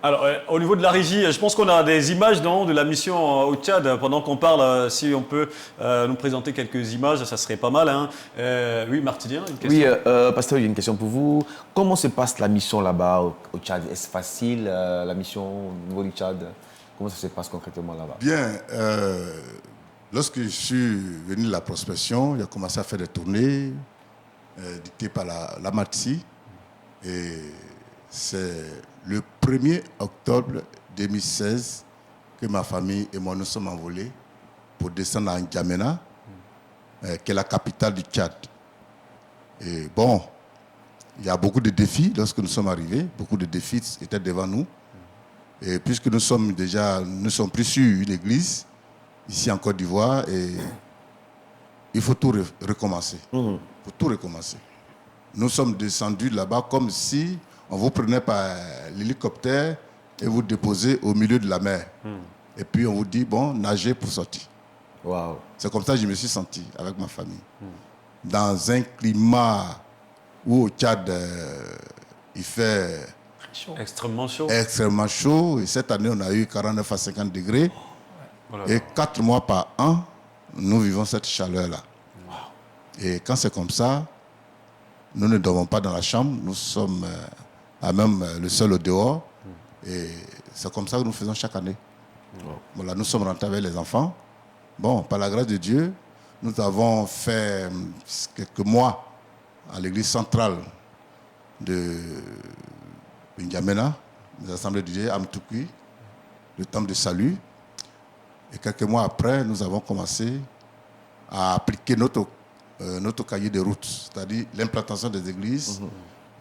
Alors, au niveau de la régie, je pense qu'on a des images de la mission au Tchad. Pendant qu'on parle, si on peut nous présenter quelques images, ça serait pas mal. Hein. Oui, Martinien, une question. Oui, pasteur, j'ai une question pour vous. Comment se passe la mission là-bas au Tchad? Est-ce facile, la mission au niveau du Tchad? Comment ça se passe concrètement là-bas? Bien. Lorsque je suis venu de la prospection, j'ai commencé à faire des tournées dictées par la Matsi. Et c'est le 1er octobre 2016 que ma famille et moi nous sommes envolés pour descendre à N'Djamena, qui est la capitale du Tchad. Et bon, il y a beaucoup de défis lorsque nous sommes arrivés. Beaucoup de défis étaient devant nous. Et puisque nous sommes plus sur une église, ici en Côte d'Ivoire, et il faut tout recommencer. Il faut tout recommencer. Nous sommes descendus là-bas comme si on vous prenait par l'hélicoptère et vous déposez au milieu de la mer. Et puis on vous dit, bon, nagez pour sortir. Wow. C'est comme ça que je me suis senti avec ma famille. Dans un climat où au Tchad, il fait extrêmement chaud. Extrêmement chaud. Et cette année, on a eu 49 à 50 degrés. Et 4 mois par an, nous vivons cette chaleur-là. Wow. Et quand c'est comme ça, nous ne dormons pas dans la chambre. Nous sommes à même le sol au dehors. Et c'est comme ça que nous faisons chaque année. Voilà, nous sommes rentrés avec les enfants. Bon, par la grâce de Dieu, nous avons fait quelques mois à l'église centrale de N'Djamena, les assemblées de Dieu, Amtoukui, le temple de salut. Et quelques mois après, nous avons commencé à appliquer notre cahier de route, c'est-à-dire l'implantation des églises,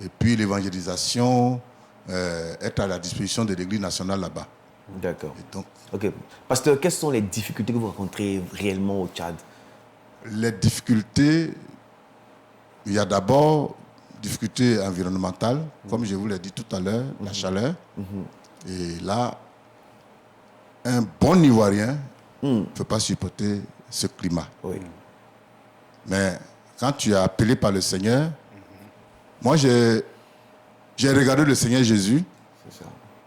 et puis l'évangélisation, être à la disposition de l'église nationale là-bas. D'accord. Ok. Pasteur, quelles sont les difficultés que vous rencontrez réellement au Tchad? Les difficultés, il y a d'abord difficultés environnementales, comme je vous l'ai dit tout à l'heure, la chaleur. Et là, un bon Ivoirien ne peut pas supporter ce climat. Oui. Mais quand tu es appelé par le Seigneur, moi j'ai regardé le Seigneur Jésus,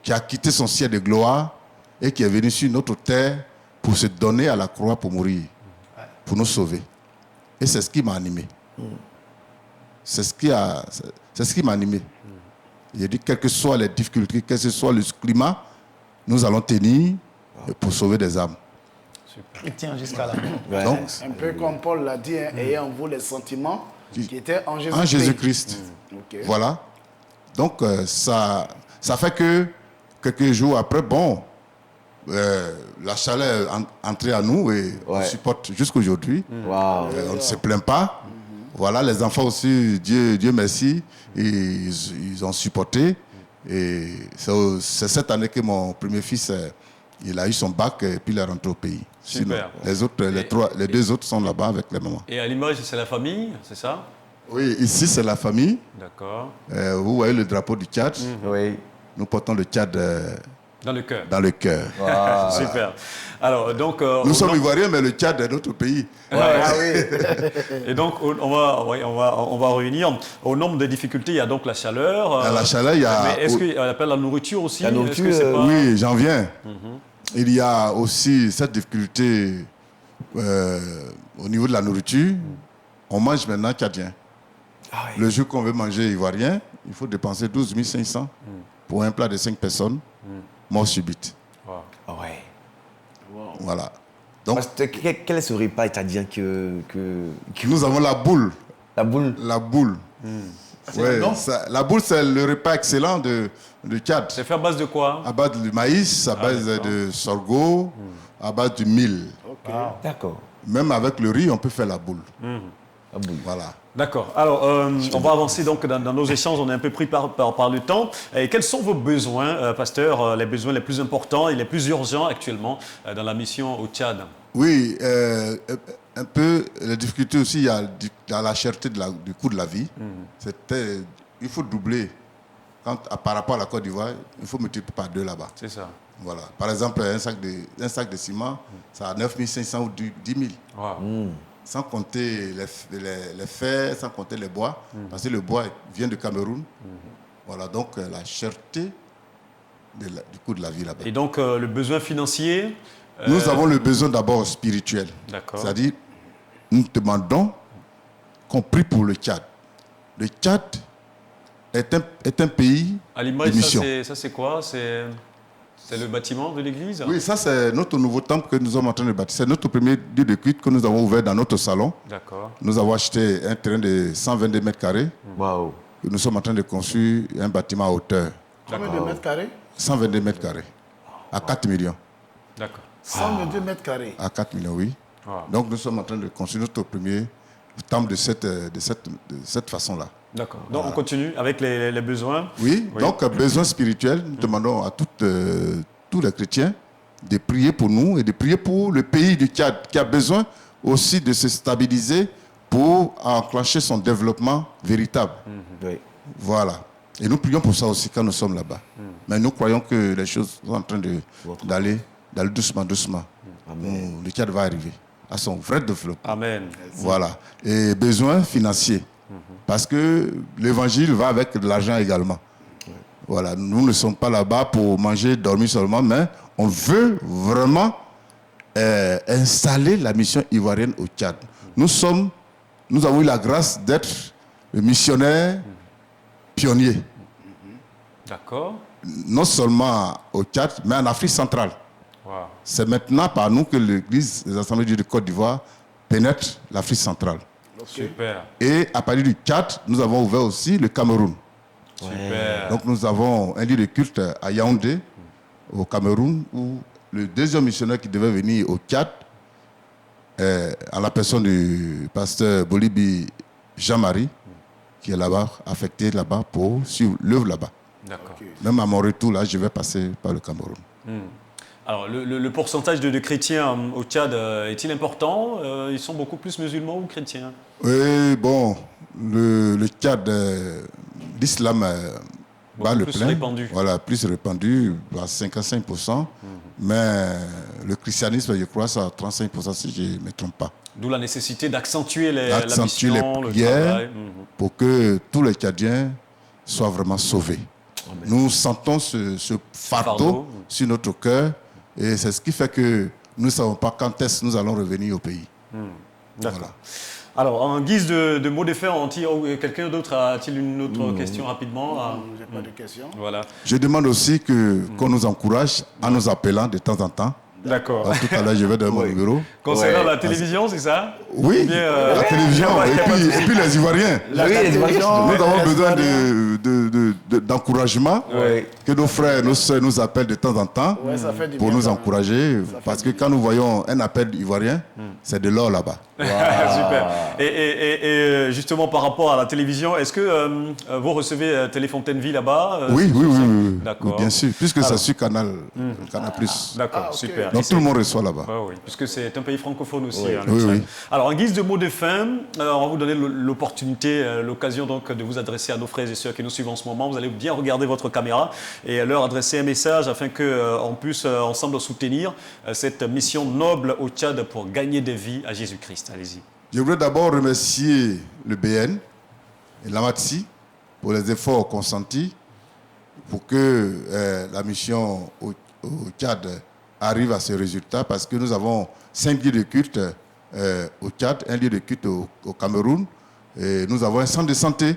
qui a quitté son ciel de gloire et qui est venu sur notre terre pour se donner à la croix pour mourir, pour nous sauver. Et c'est ce qui m'a animé. C'est ce qui m'a animé. J'ai dit, quelles que soient les difficultés, quel que soit le climat, nous allons tenir pour sauver des âmes. Il tient jusqu'à la fin. Donc, un peu comme Paul l'a dit, ayez en vous les sentiments qui étaient en Jésus-Christ. En Jésus-Christ. Voilà. Donc, ça fait que quelques jours après, bon, la chaleur est entrée à nous et on supporte jusqu'aujourd'hui. On ne se plaint pas. Voilà, les enfants aussi, Dieu merci, ils ont supporté. Et c'est cette année que mon premier fils, il a eu son bac et puis il est rentré au pays. Super. Sinon, les deux autres sont là-bas avec les mamans. Et à Limoges, c'est la famille, c'est ça? Oui, ici c'est la famille. D'accord. Vous voyez le drapeau du Tchad. Oui. Nous portons le Tchad dans le cœur. Dans le cœur. Wow. Super. Alors, donc, nous sommes ivoiriens, mais le Tchad est notre pays. Ouais. Ah oui. Et donc, on va revenir au nombre de difficultés. Il y a donc la chaleur. La chaleur, il y a... Mais est-ce qu'il appelle la nourriture aussi? La nourriture, oui, j'en viens. Il y a aussi cette difficulté au niveau de la nourriture. On mange maintenant tchadien. Ah oui. Le jour qu'on veut manger ivoirien, il faut dépenser 12 500 pour un plat de 5 personnes. Mort subite. Wow. Ouais. Wow. Voilà. Donc, quel est ce repas italien que... Nous avons la boule. La boule? La boule. Ouais, la boule, c'est le repas excellent de Tchad. C'est fait à base de quoi? À base de maïs, à base de sorgho, à base du mil. Okay. Wow. D'accord. Même avec le riz, on peut faire la boule. La boule. Voilà. D'accord. Alors, on va avancer donc dans nos échanges. On est un peu pris par le temps. Et quels sont vos besoins, pasteur, les besoins les plus importants et les plus urgents actuellement dans la mission au Tchad? Oui, un peu la difficulté aussi, il y a la cherté du coût de la vie. Il faut doubler. Par rapport à la Côte d'Ivoire, il faut multiplier par 2 là-bas. C'est ça. Voilà. Par exemple, un sac de ciment, ça a 9 500 ou 10 000. Wow. Sans compter les fers, sans compter les bois, parce que le bois vient du Cameroun. Voilà, donc la cherté du coût de la vie là-bas. Et donc le besoin financier Nous avons le besoin d'abord spirituel. C'est-à-dire, nous demandons qu'on prie pour le Tchad. Le Tchad est un pays de mission. Ça c'est quoi? C'est le bâtiment de l'église? Oui, ça c'est notre nouveau temple que nous sommes en train de bâtir. C'est notre premier lieu de culte que nous avons ouvert dans notre salon. D'accord. Nous avons acheté un terrain de 122 mètres carrés. Waouh. Nous sommes en train de construire un bâtiment à hauteur. Combien de mètres carrés? 122 mètres carrés. À 4 millions. D'accord. 122 mètres carrés. À 4 millions, oui. Wow. Donc nous sommes en train de construire notre premier temple de cette façon-là. D'accord. Donc voilà. On continue avec les besoins. Oui, donc besoins spirituels. Nous demandons à tous les chrétiens de prier pour nous et de prier pour le pays du Tchad qui a besoin aussi de se stabiliser pour enclencher son développement véritable. Oui. Voilà. Et nous prions pour ça aussi quand nous sommes là-bas. Mais nous croyons que les choses sont en train d'aller doucement, doucement. Le Tchad va arriver à son vrai développement. Amen. Voilà. Et besoins financiers. Parce que l'évangile va avec de l'argent également. Voilà. Nous ne sommes pas là-bas pour manger, dormir seulement, mais on veut vraiment installer la mission ivoirienne au Tchad. Nous avons eu la grâce d'être le missionnaire pionnier. D'accord. Non seulement au Tchad, mais en Afrique centrale. Wow. C'est maintenant par nous que l'Église des Assemblées de Côte d'Ivoire pénètre l'Afrique centrale. Super. Et à partir du Tchad, nous avons ouvert aussi le Cameroun. Super. Donc nous avons un lieu de culte à Yaoundé, au Cameroun, où le deuxième missionnaire qui devait venir au Tchad, en la personne du pasteur Bolibi Jean-Marie, qui est là-bas, affecté là-bas pour suivre l'œuvre là-bas. D'accord. Même à mon retour, là, je vais passer par le Cameroun. Alors, le pourcentage de chrétiens au Tchad est-il important? Ils sont beaucoup plus musulmans ou chrétiens? Oui, bon, le Tchad, l'islam bat le plein. Répandu. Voilà, plus répandu, à 55%. Mais le christianisme, je crois, c'est à 35%, si je ne me trompe pas. D'où la nécessité d'accentuer la mission, les prières, pour que tous les Tchadiens soient vraiment sauvés. Amen. Nous sentons ce fardeau sur notre cœur. Et c'est ce qui fait que nous ne savons pas quand est-ce que nous allons revenir au pays. D'accord. Voilà. Alors, en guise de mot de fin, quelqu'un d'autre a-t-il une autre question rapidement? Je n'ai pas de question. Voilà. Je demande aussi qu'on nous encourage en nous appelant de temps en temps. D'accord. Tout à l'heure, je vais donner mon numéro. Concernant la télévision, c'est ça? Oui, la télévision. Et puis les Ivoiriens. Nous avons besoin d'encouragement. Que nos frères, nos soeurs nous appellent de temps en temps pour nous encourager. Parce que quand nous voyons un appel ivoirien, c'est de l'or là-bas. Wow. Super. Et justement, par rapport à la télévision, est-ce que vous recevez Téléfontaine Vie là-bas? Oui. D'accord. Oui, bien sûr, puisque c'est sur Canal+. D'accord, super. Donc tout le monde reçoit là-bas. Oui, puisque c'est un pays francophone aussi. Oui. Alors, Alors, en guise de mot de fin, on va vous donner l'opportunité, l'occasion donc de vous adresser à nos frères et sœurs qui nous suivent en ce moment. Vous allez bien regarder votre caméra et leur adresser un message afin qu'on puisse ensemble soutenir cette mission noble au Tchad pour gagner des vies à Jésus-Christ. Allez-y. Je voudrais d'abord remercier le BN et l'Amatsi pour les efforts consentis pour que la mission au Tchad arrive à ce résultat, parce que nous avons 5 lieux de culte au Tchad, un lieu de culte au Cameroun, et nous avons un centre de santé.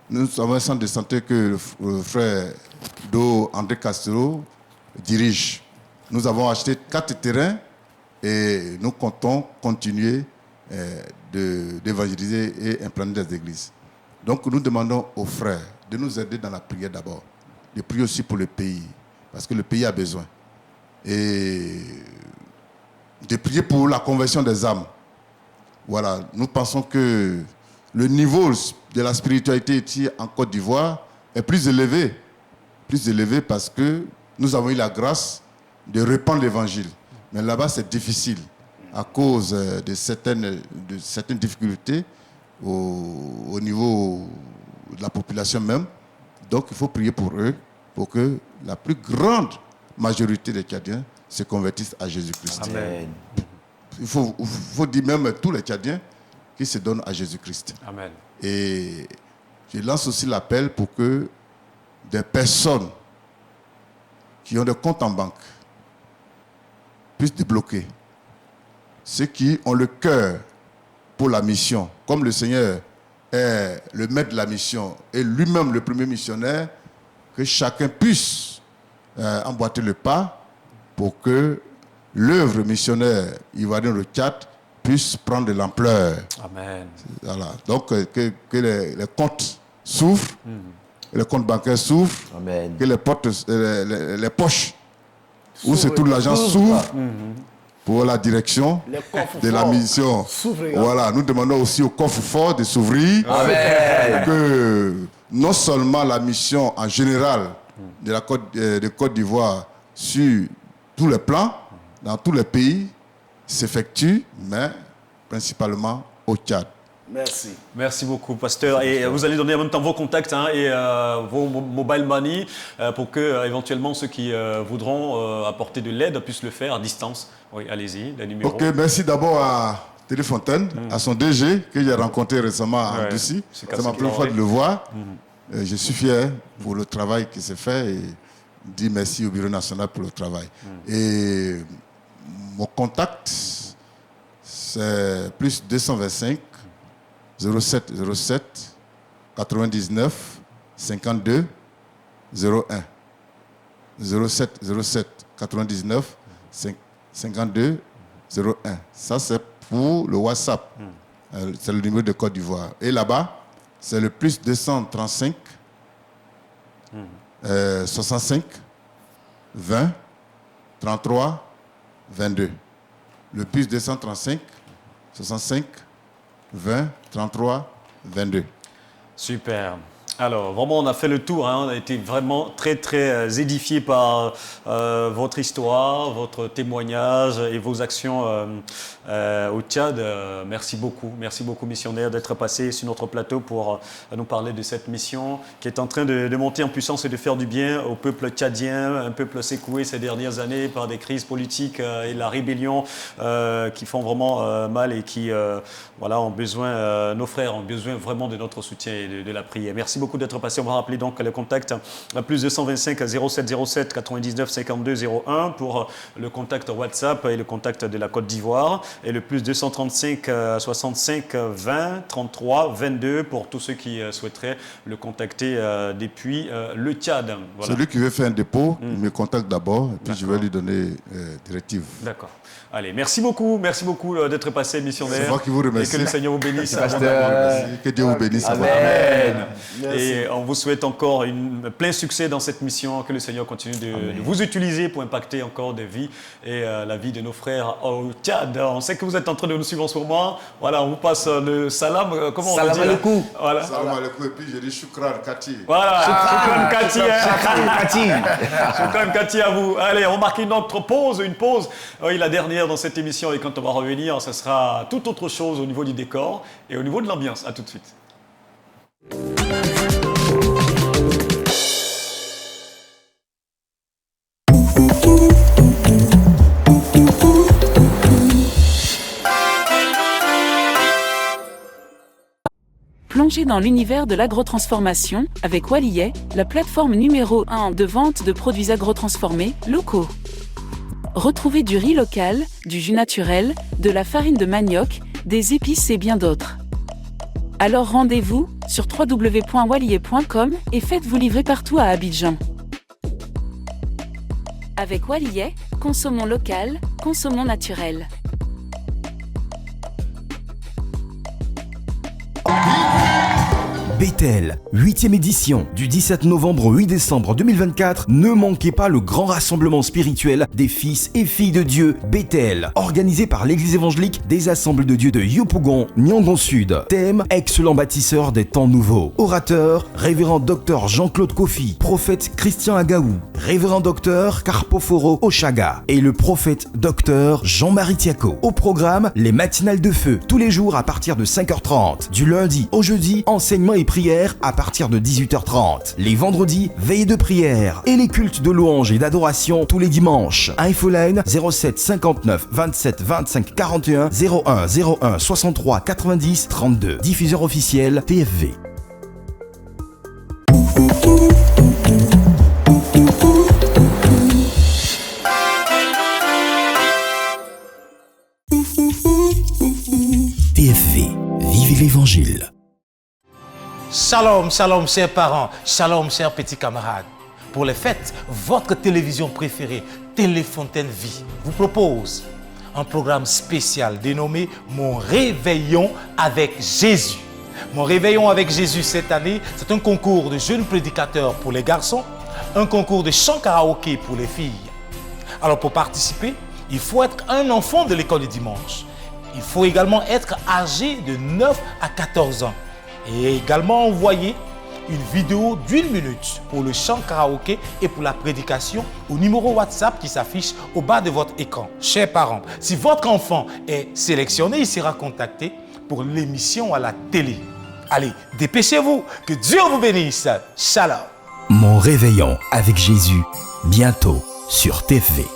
Nous avons un centre de santé que le frère Do André Castro dirige. Nous avons acheté 4 terrains et nous comptons continuer d'évangéliser et implanter des églises. Donc nous demandons aux frères de nous aider dans la prière d'abord, de prier aussi pour le pays, parce que le pays a besoin, et de prier pour la conversion des âmes. Voilà, nous pensons que le niveau de la spiritualité ici en Côte d'Ivoire est plus élevé parce que nous avons eu la grâce de répandre l'évangile. Mais là-bas, c'est difficile à cause de certaines difficultés au niveau de la population même. Donc, il faut prier pour eux, pour que la plus grande majorité des Tchadiens se convertissent à Jésus-Christ. Amen. Il faut dire même tous les Tchadiens qui se donnent à Jésus-Christ. Amen. Et je lance aussi l'appel pour que des personnes qui ont des comptes en banque puissent débloquer. Ceux qui ont le cœur pour la mission, comme le Seigneur est le maître de la mission et lui-même le premier missionnaire, que chacun puisse emboîter le pas pour que l'œuvre missionnaire ivoirienne au Tchad puisse prendre de l'ampleur. Amen. Voilà. Donc, que les comptes s'ouvrent, les comptes bancaires s'ouvrent, que les poches où se trouve l'argent s'ouvrent pour la direction de la mission. Voilà. Nous demandons aussi au coffre fort de s'ouvrir, que non seulement la mission en général de Côte d'Ivoire sur tous les plans, dans tous les pays, s'effectue, mais principalement au Tchad. Merci. Merci beaucoup, pasteur. Et vous allez donner en même temps vos contacts et vos mobile money pour que éventuellement ceux qui voudront apporter de l'aide puissent le faire à distance. Oui, allez-y, les numéros. Ok, merci d'abord à Téléfontaine, à son DG que j'ai rencontré récemment à Dussi. C'est ma première fois de le voir. Je suis fier pour le travail qui s'est fait et dis merci au Bureau national pour le travail. Et mon contact, c'est plus 225 07 07 99 52 01. 07 07 99 52 01. Ça, c'est pour le WhatsApp. C'est le numéro de Côte d'Ivoire. Et là-bas, c'est le plus 235 65 20 33 22. Le plus 235 65 20 33 22. Super. Alors, vraiment, on a fait le tour. On a été vraiment très, très édifiés par votre histoire, votre témoignage et vos actions au Tchad. Merci beaucoup, missionnaire, d'être passé sur notre plateau pour nous parler de cette mission qui est en train de monter en puissance et de faire du bien au peuple tchadien, un peuple secoué ces dernières années par des crises politiques et la rébellion qui font vraiment mal et qui ont besoin, nos frères ont besoin vraiment de notre soutien et de la prière. Merci beaucoup d'être passé. On va rappeler donc le contact plus 225 0707 99 52 01 pour le contact WhatsApp et le contact de la Côte d'Ivoire, et le plus 235 65 20 33 22 pour tous ceux qui souhaiteraient le contacter depuis le Tchad. Voilà. Celui qui veut faire un dépôt, il me contacte d'abord et puis je vais lui donner directive. D'accord. Allez, merci beaucoup d'être passé, missionnaire. C'est moi qui vous remercie. Et que le Seigneur vous bénisse. Merci, que Dieu vous bénisse. Amen. Et on vous souhaite encore plein succès dans cette mission. Que le Seigneur continue de vous utiliser pour impacter encore des vies et la vie de nos frères au Tchad. On sait que vous êtes en train de nous suivre en ce moment. Voilà, on vous passe le salam. Comment on dit? Salam alaikum. Voilà. Salam alaikum. Et puis j'ai dit shukran Kati. Voilà, shukran Kati. Shukran Kati à vous. Allez, on marque une pause. Oui, la dernière dans cette émission. Et quand on va revenir, ce sera tout autre chose au niveau du décor et au niveau de l'ambiance. À tout de suite. Plongez dans l'univers de l'agrotransformation avec Walié, la plateforme numéro 1 de vente de produits agrotransformés locaux. Retrouvez du riz local, du jus naturel, de la farine de manioc, des épices et bien d'autres. Alors rendez-vous sur www.walié.com et faites-vous livrer partout à Abidjan. Avec Walié, consommons local, consommons naturel. Bethel, 8e édition, du 17 novembre au 8 décembre 2024. Ne manquez pas le grand rassemblement spirituel des fils et filles de Dieu Bethel, organisé par l'église évangélique des Assemblées de Dieu de Yopougon, Nyangon Sud. Thème, excellent bâtisseur des temps nouveaux. Orateur, révérend docteur Jean-Claude Kofi, prophète Christian Agaou, révérend docteur Carpoforo Oshaga et le prophète docteur Jean-Marie Tiako. Au programme, les matinales de feu, tous les jours à partir de 5h30. Du lundi au jeudi, enseignement et prière à partir de 18h30. Les vendredis, veillée de prière et les cultes de louange et d'adoration tous les dimanches. Infoline 07 59 27 25 41 01 01 63 90 32. Diffuseur officiel TFV. TFV, vivez l'évangile. Shalom, shalom, chers parents. Shalom, chers petits camarades. Pour les fêtes, votre télévision préférée, Téléfontaine Vie, vous propose un programme spécial dénommé Mon Réveillon avec Jésus. Mon Réveillon avec Jésus cette année, c'est un concours de jeunes prédicateurs pour les garçons, un concours de chant karaoké pour les filles. Alors pour participer, il faut être un enfant de l'école du dimanche. Il faut également être âgé de 9 à 14 ans. Et également envoyer une vidéo d'1 minute pour le chant karaoké et pour la prédication au numéro WhatsApp qui s'affiche au bas de votre écran. Chers parents, si votre enfant est sélectionné, il sera contacté pour l'émission à la télé. Allez, dépêchez-vous, que Dieu vous bénisse. Shalom. Mon Réveillon avec Jésus, bientôt sur TFV.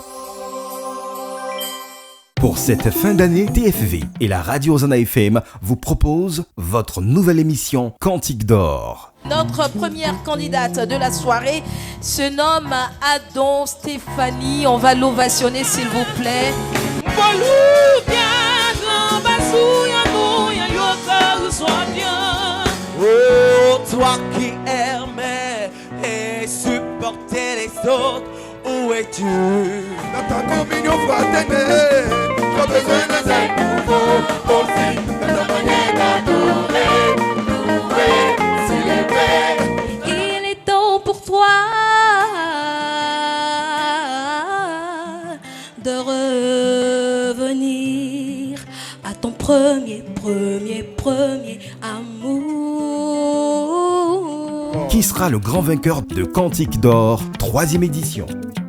Pour cette fin d'année, TFV et la radio Zana FM vous proposent votre nouvelle émission Cantique d'or. Notre première candidate de la soirée se nomme Adon Stéphanie. On va l'ovationner s'il vous plaît. Oh, toi qui aimais et supportais les autres, où es-tu? Dans ta communion fraternelle, j'ai besoin d'un zèle nouveau aussi. Dans ta manière d'adorer, louer, célébrer. Il est temps pour toi de revenir à ton premier amour. Qui sera le grand vainqueur de Cantique d'or, 3e édition?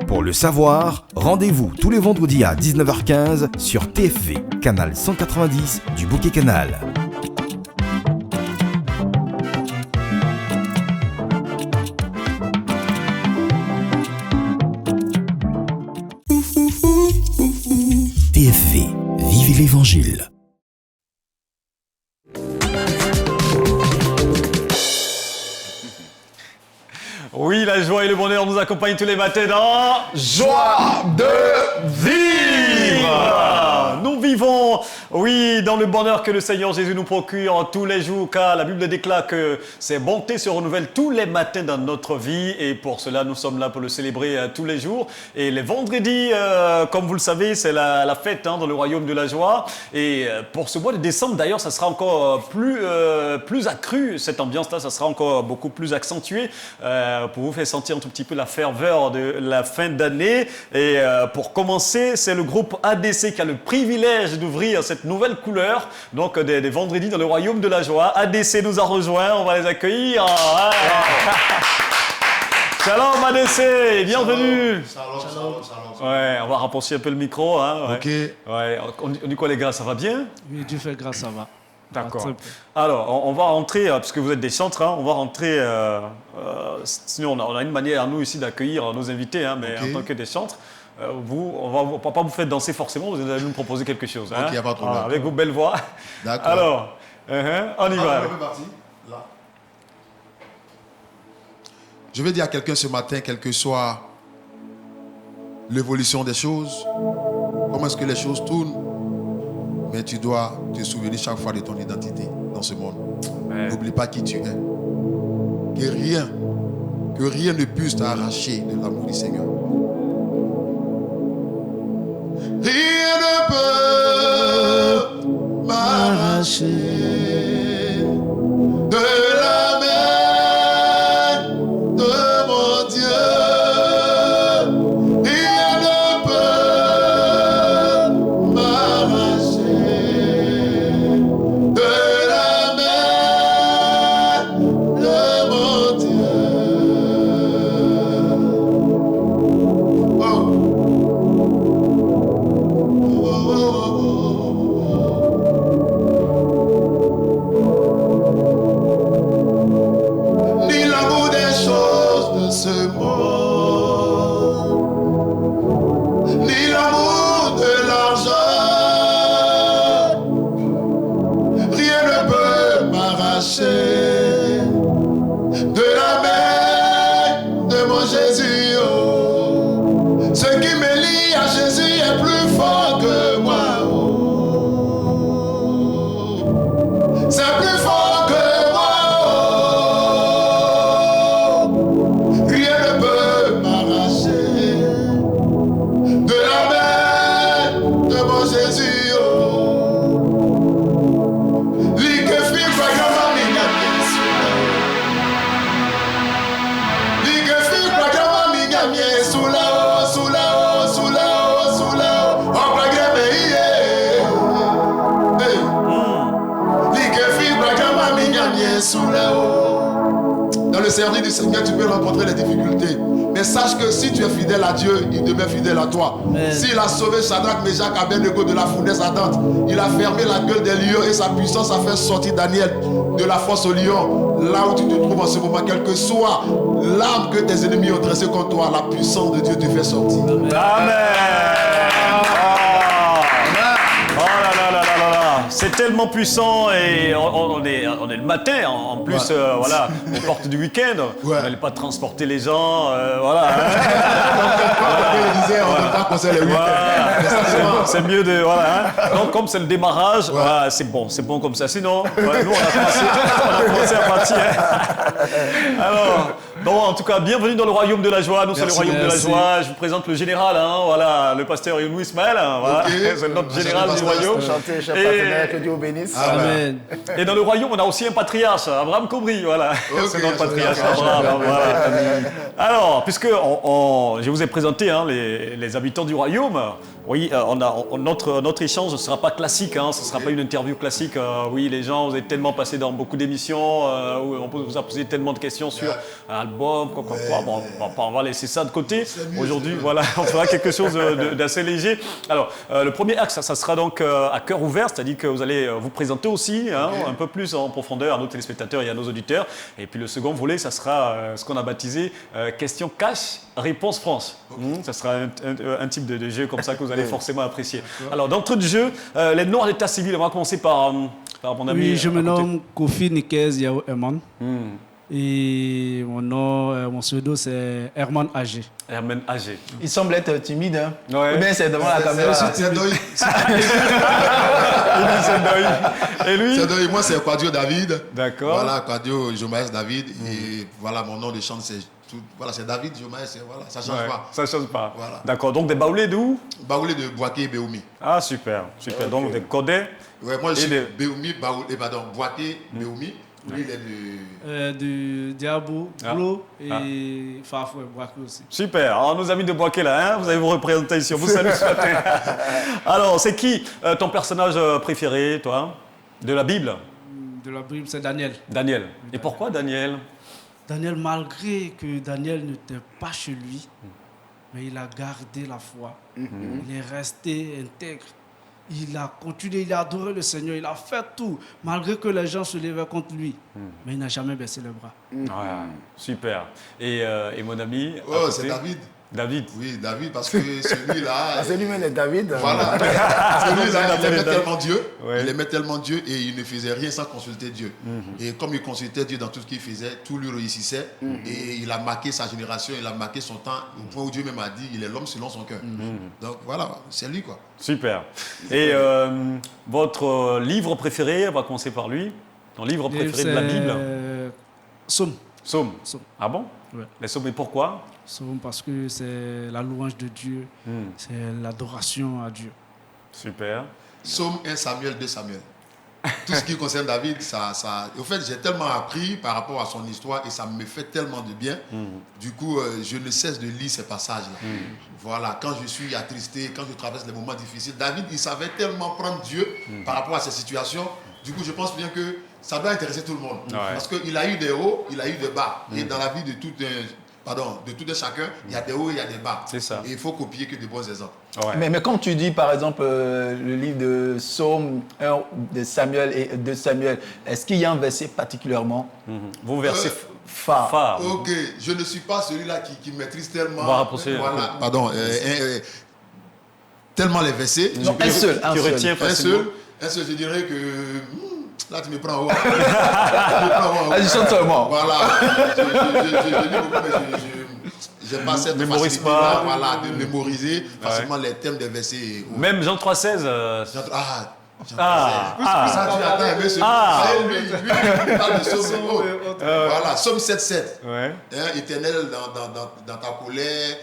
Pour le savoir, rendez-vous tous les vendredis à 19h15 sur TFV, canal 190 du Bouquet Canal. TFV, vivez l'évangile. Oui, la joie et le bonheur nous accompagnent tous les matins dans Joie de vivre. nous vivons, oui, dans le bonheur que le Seigneur Jésus nous procure tous les jours, car la Bible déclare que ses bontés se renouvellent tous les matins dans notre vie, et pour cela, nous sommes là pour le célébrer tous les jours. Et les vendredis, comme vous le savez, c'est la fête dans le royaume de la joie. Et pour ce mois de décembre, d'ailleurs, ça sera encore plus accru, cette ambiance-là, ça sera encore beaucoup plus accentué pour vous faire sentir un tout petit peu la ferveur de la fin d'année. Et pour commencer, c'est le groupe ADC qui a le privilège d'ouvrir cette nouvelle couleur, donc des vendredis dans le royaume de la joie. ADC nous a rejoints, on va les accueillir. Shalom ADC, bienvenue. Shalom. Ouais, on va rapprocher un peu le micro. Hein, ouais. Ok. Ouais, on dit quoi les gars, ça va bien? Oui, Dieu fait grâce, ça va. D'accord. Alors, on va rentrer, puisque vous êtes des chantres, on va rentrer, sinon on a une manière, nous, ici, d'accueillir nos invités, mais en tant que des chantres, on va pas vous faire danser forcément, vous allez nous proposer quelque chose. Ok, y a pas de problème. Avec vos belles voix. D'accord. Alors, on y va. On est parti. Là. Je vais dire à quelqu'un ce matin, quelle que soit l'évolution des choses, comment est-ce que les choses tournent, mais tu dois te souvenir chaque fois de ton identité dans ce monde. N'oublie pas qui tu es. Que rien ne puisse t'arracher de l'amour du Seigneur. Rien ne peut m'arracher de la main de mon Dieu. Rien ne peut m'arracher de la main de mon Dieu. Ni l'amour des choses de ce monde, ni l'amour de l'argent, rien ne peut m'arracher de la main de mon Jésus. Oh. Ce qui me lie à Jésus est plus fort que moi. Oh. C'est plus fort que moi. Rien ne peut m'arracher de la main de mon Jésus. Oh. Lui que fit vraiment minga bien lui que fit vraiment minga bien sous la haut, on plague mais lui que fit vraiment minga bien sous la haut. Dans le service du Seigneur, tu peux rencontrer les difficultés. Mais sache que si tu es fidèle à Dieu, il demeure fidèle à toi. S'il a sauvé Shadrach, Meshach, Abednego de la fournaise ardente, il a fermé la gueule des lions et sa puissance a fait sortir Daniel de la fosse aux lions. Là où tu te trouves en ce moment, quelle que soit l'arme que tes ennemis ont dressée contre toi, la puissance de Dieu te fait sortir. Amen. C'est tellement puissant et on est le matin en plus, voilà, aux portes du week-end. On n'allait pas transporter les gens, voilà. C'est mieux de, voilà. Donc comme c'est le démarrage, voilà, c'est bon comme ça. Sinon, nous on a commencé à partir. Alors, bon, en tout cas, bienvenue dans le royaume de la joie. Nous c'est le royaume de la joie. Je vous présente le général, voilà, le pasteur Younou Ismaël, voilà, c'est notre général du royaume. Enchanté, cher partenaire, que Dieu vous bénisse. Amen. Et dans le royaume, on a aussi un patriarche, Abraham Kobri, voilà. C'est notre patriarche Abraham. Voilà. Alors, puisque je vous ai présenté les habitants du royaume, oui, notre échange ne sera pas classique, ce ne sera pas une interview classique. Oui, les gens, vous êtes tellement passé dans beaucoup d'émissions, où on vous a posé tellement de questions sur l'album, quoi. Bon, on va laisser ça de côté. Aujourd'hui, voilà, on fera quelque chose d'assez léger. Alors, le premier axe, ça sera donc à cœur ouvert, c'est-à-dire que vous allez vous présenter aussi, un peu plus en profondeur à nos téléspectateurs et à nos auditeurs. Et puis le second volet, ça sera ce qu'on a baptisé question cash, réponse France. Ça sera un type de jeu comme ça que vous allez forcément apprécier. Alors, d'entrée de jeu, les noms à l'état civil, on va commencer par mon ami. Oui, je me nomme Kofi Nikez Yao Eman. Et mon mon pseudo, c'est Herman AG. Herman AG. Il semble être timide, hein? Ouais. Ou bien c'est devant la caméra. C'est Doy. Et lui? C'est Doy. Moi, c'est Quadio David. D'accord. Voilà, Quadio Jomaès David. Et voilà, mon nom de chant, c'est tout. Voilà, c'est David Jomaès. Voilà, ça ne change pas. Ça ne change pas. Voilà. D'accord. Donc, des baoulés d'où? Baoulé de Boaké et Béoumi. Ah, super. Super. Okay. Donc, des codets. Ouais, moi, je suis Béoumi, Boaké, Béoumi. Lui, il est du Diabo, Glo et Farfouet, Boaké aussi. Super. Alors, nos amis de Boaké, là, hein, vous avez vos représentations. Vous savez ce matin. Alors, c'est qui ton personnage préféré, toi, de la Bible? De la Bible, c'est Daniel. Daniel. Et pourquoi Daniel? Daniel, malgré que Daniel n'était pas chez lui, mais il a gardé la foi. Il est resté intègre. Il a continué, il a adoré le Seigneur, il a fait tout, malgré que les gens se levaient contre lui. Mais il n'a jamais baissé les bras. Ouais, super. Et mon ami? Oh, c'est David. David. Oui, David, parce que celui-là... C'est lui-même, le David. Voilà. Celui-là, il aimait tellement Dieu. Ouais. Il aimait tellement Dieu et il ne faisait rien sans consulter Dieu. Et comme il consultait Dieu dans tout ce qu'il faisait, tout lui réussissait. Et il a marqué sa génération, il a marqué son temps, au point où Dieu même a dit, il est l'homme selon son cœur. Donc voilà, c'est lui, quoi. Super. Et votre livre préféré, on va commencer par lui. Ton livre préféré de la Bible? Psaume. Psaume. Ah bon? Ouais. Les psaumes, et pourquoi? Psaume parce que c'est la louange de Dieu, c'est l'adoration à Dieu. Super. Psaume 1 Samuel, 2 Samuel. Tout ce qui concerne David, au fait, j'ai tellement appris par rapport à son histoire et ça me fait tellement de bien. Du coup, je ne cesse de lire ces passages-là. Voilà, quand je suis attristé, quand je traverse des moments difficiles, David, il savait tellement prendre Dieu par rapport à ces situations. Du coup, je pense bien que ça doit intéresser tout le monde. Ouais. Parce qu'il a eu des hauts, il a eu des bas. Et dans la vie de tout un chacun, il y a des hauts et il y a des bas. C'est ça. Et il faut copier que de bons exemples. Ouais. Mais quand tu dis, par exemple, le livre de Psaume 1 de Samuel et 2 Samuel, est-ce qu'il y a un verset particulièrement? Vos versets phare. Ok, je ne suis pas celui-là qui maîtrise tellement. On va rapprocher. Voilà. Pardon. Tellement les versets. Non, un seul. Un seul, je dirais que... Là, tu me prends au haut. Vas-y, chante seulement. Voilà. Je dis beaucoup, mais je n'ai pas cette facilité-là, voilà, de mémoriser facilement les thèmes des versets. Même Jean 3,16. Lui, il parle de Psaume. Voilà, Psaume 7,7. Éternel, dans ta colère,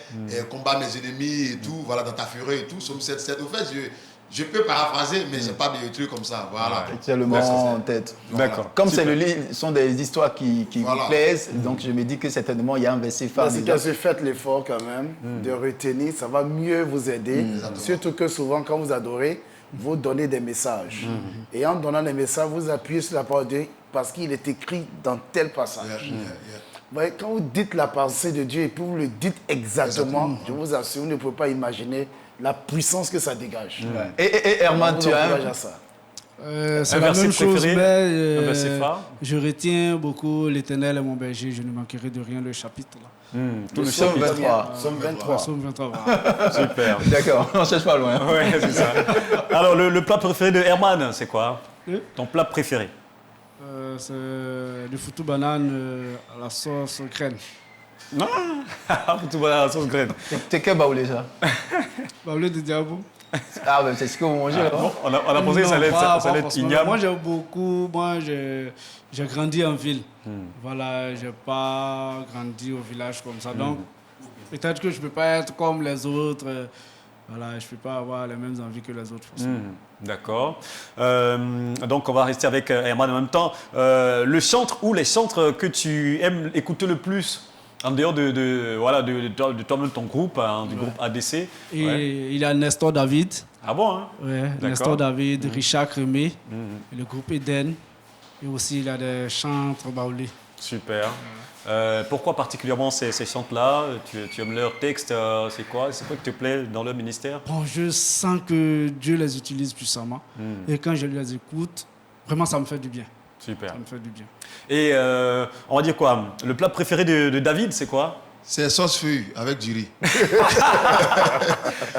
combat mes ennemis et tout, voilà, dans ta fureur et tout, Psaume 7,7. Au fait, je peux paraphraser, mais je n'ai pas des trucs comme ça. Voilà. Tu as le mot en tête. D'accord. Comme c'est le livre, ce sont des histoires qui me plaisent, donc je me dis que certainement il y a un verset phare. Si vous faites l'effort quand même de retenir, ça va mieux vous aider. Surtout que souvent, quand vous adorez, vous donnez des messages. Et en donnant des messages, vous appuyez sur la parole de Dieu parce qu'il est écrit dans tel passage. Quand vous dites la pensée de Dieu et puis vous le dites exactement, je vous assure, vous ne pouvez pas imaginer la puissance que ça dégage. Et Herman, tu as c'est la même chose, mais je retiens beaucoup l'Éternel est mon berger, je ne manquerai de rien, le chapitre là. Tout le Psaume 23. Psaume 23. Super. D'accord, on ne cherche pas loin. Oui, c'est ça. Alors, le plat préféré de Herman, c'est quoi? Ton plat préféré? C'est du foutou banane à la sauce graine. Non, foutou banane à la sauce graine. T'es quel baoulé ça? Baoulé de Diabo. Ah, ben c'est ce que vous mangez là. On a pensé que ça allait être igname. Moi, j'ai grandi en ville. Voilà, je n'ai pas grandi au village comme ça. Donc, peut-être que je ne peux pas être comme les autres. Voilà, je ne peux pas avoir les mêmes envies que les autres. D'accord. Donc, on va rester avec Herman en même temps. Le chantre ou les chantres que tu aimes écouter le plus en dehors de toi-même, ton groupe, du groupe ADC. Il y a Nestor David. Ah bon, hein? Oui, Nestor David, Richard Crémé, le groupe Eden. Et aussi, il y a des chantres baoulés. Super. Pourquoi particulièrement ces chantres-là? Tu aimes leurs textes? C'est quoi qui te plaît dans leur ministère? Bon, je sens que Dieu les utilise puissamment. Et quand je les écoute, vraiment, ça me fait du bien. Super. Ça me fait du bien. Et on va dire quoi? Le plat préféré de David, c'est quoi? C'est sauce feuille avec du riz.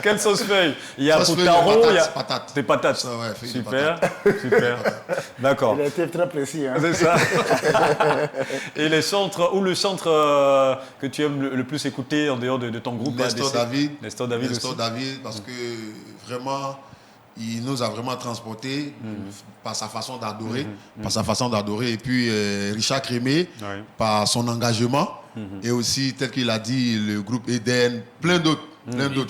Quelle sauce feuille? Il y a sauce poutaro, il y a patates. Des patates. Ça, ouais, Super, super. D'accord. Il a été très précis. Hein. C'est ça. Et les chantres, ou le chantre que tu aimes le plus écouter en dehors de ton groupe? Nestor David. Nestor David aussi. Nestor David, parce que vraiment, il nous a vraiment transportés par sa façon d'adorer. Et puis Richard Crémé, par son engagement. Et aussi, tel qu'il a dit, le groupe Eden, plein d'autres.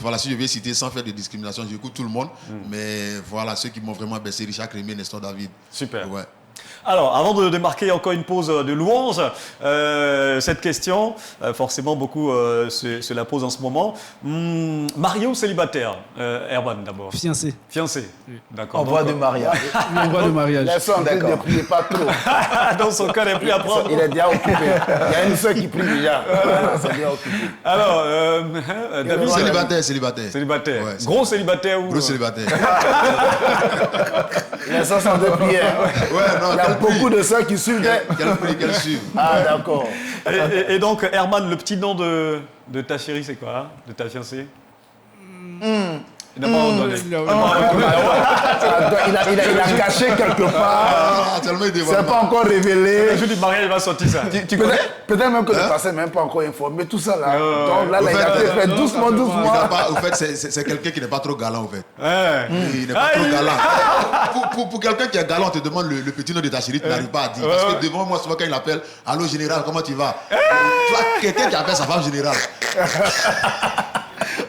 Voilà, si je vais citer sans faire de discrimination, j'écoute tout le monde. Mais voilà, ceux qui m'ont vraiment baissé, Richard Crémé, Nestor David. Super. Ouais. Alors, avant de démarquer encore une pause de louange, cette question, forcément beaucoup se la posent en ce moment. Marié ou célibataire? Herman d'abord. Fiancé. Fiancé, oui. D'accord. En voie de mariage. En voie de mariage. Laisse-moi en train de prier pas trop. Dans son cas, il n'est plus à prendre. Il est déjà occupé. Il y a une seule qui prie déjà. C'est bien occupé. Alors, David, Célibataire. Ouais, gros célibataire ou... Gros célibataire. Il y a 500 de prières. Ouais, non, il y a beaucoup de sœurs qui suivent. Quelle suivent. Ah, d'accord. Et donc, Herman, le petit nom de ta chérie, c'est quoi? De ta fiancée? Il n'a pas donné. Il a caché quelque part. C'est pas encore révélé. Le jour du mariage, il va sortir ça. Peut-être même que le passé n'est même pas encore informé. Tout ça là. Donc là, il a fait doucement. Au fait, c'est quelqu'un qui n'est pas trop galant, au fait. Il n'est pas trop galant. Pour quelqu'un qui est galant, on te demande le petit nom de ta chérie, tu n'arrives pas à dire. Parce que devant moi, souvent quand il appelle, allô général, comment tu vas? Tu vois, quelqu'un qui appelle sa femme générale.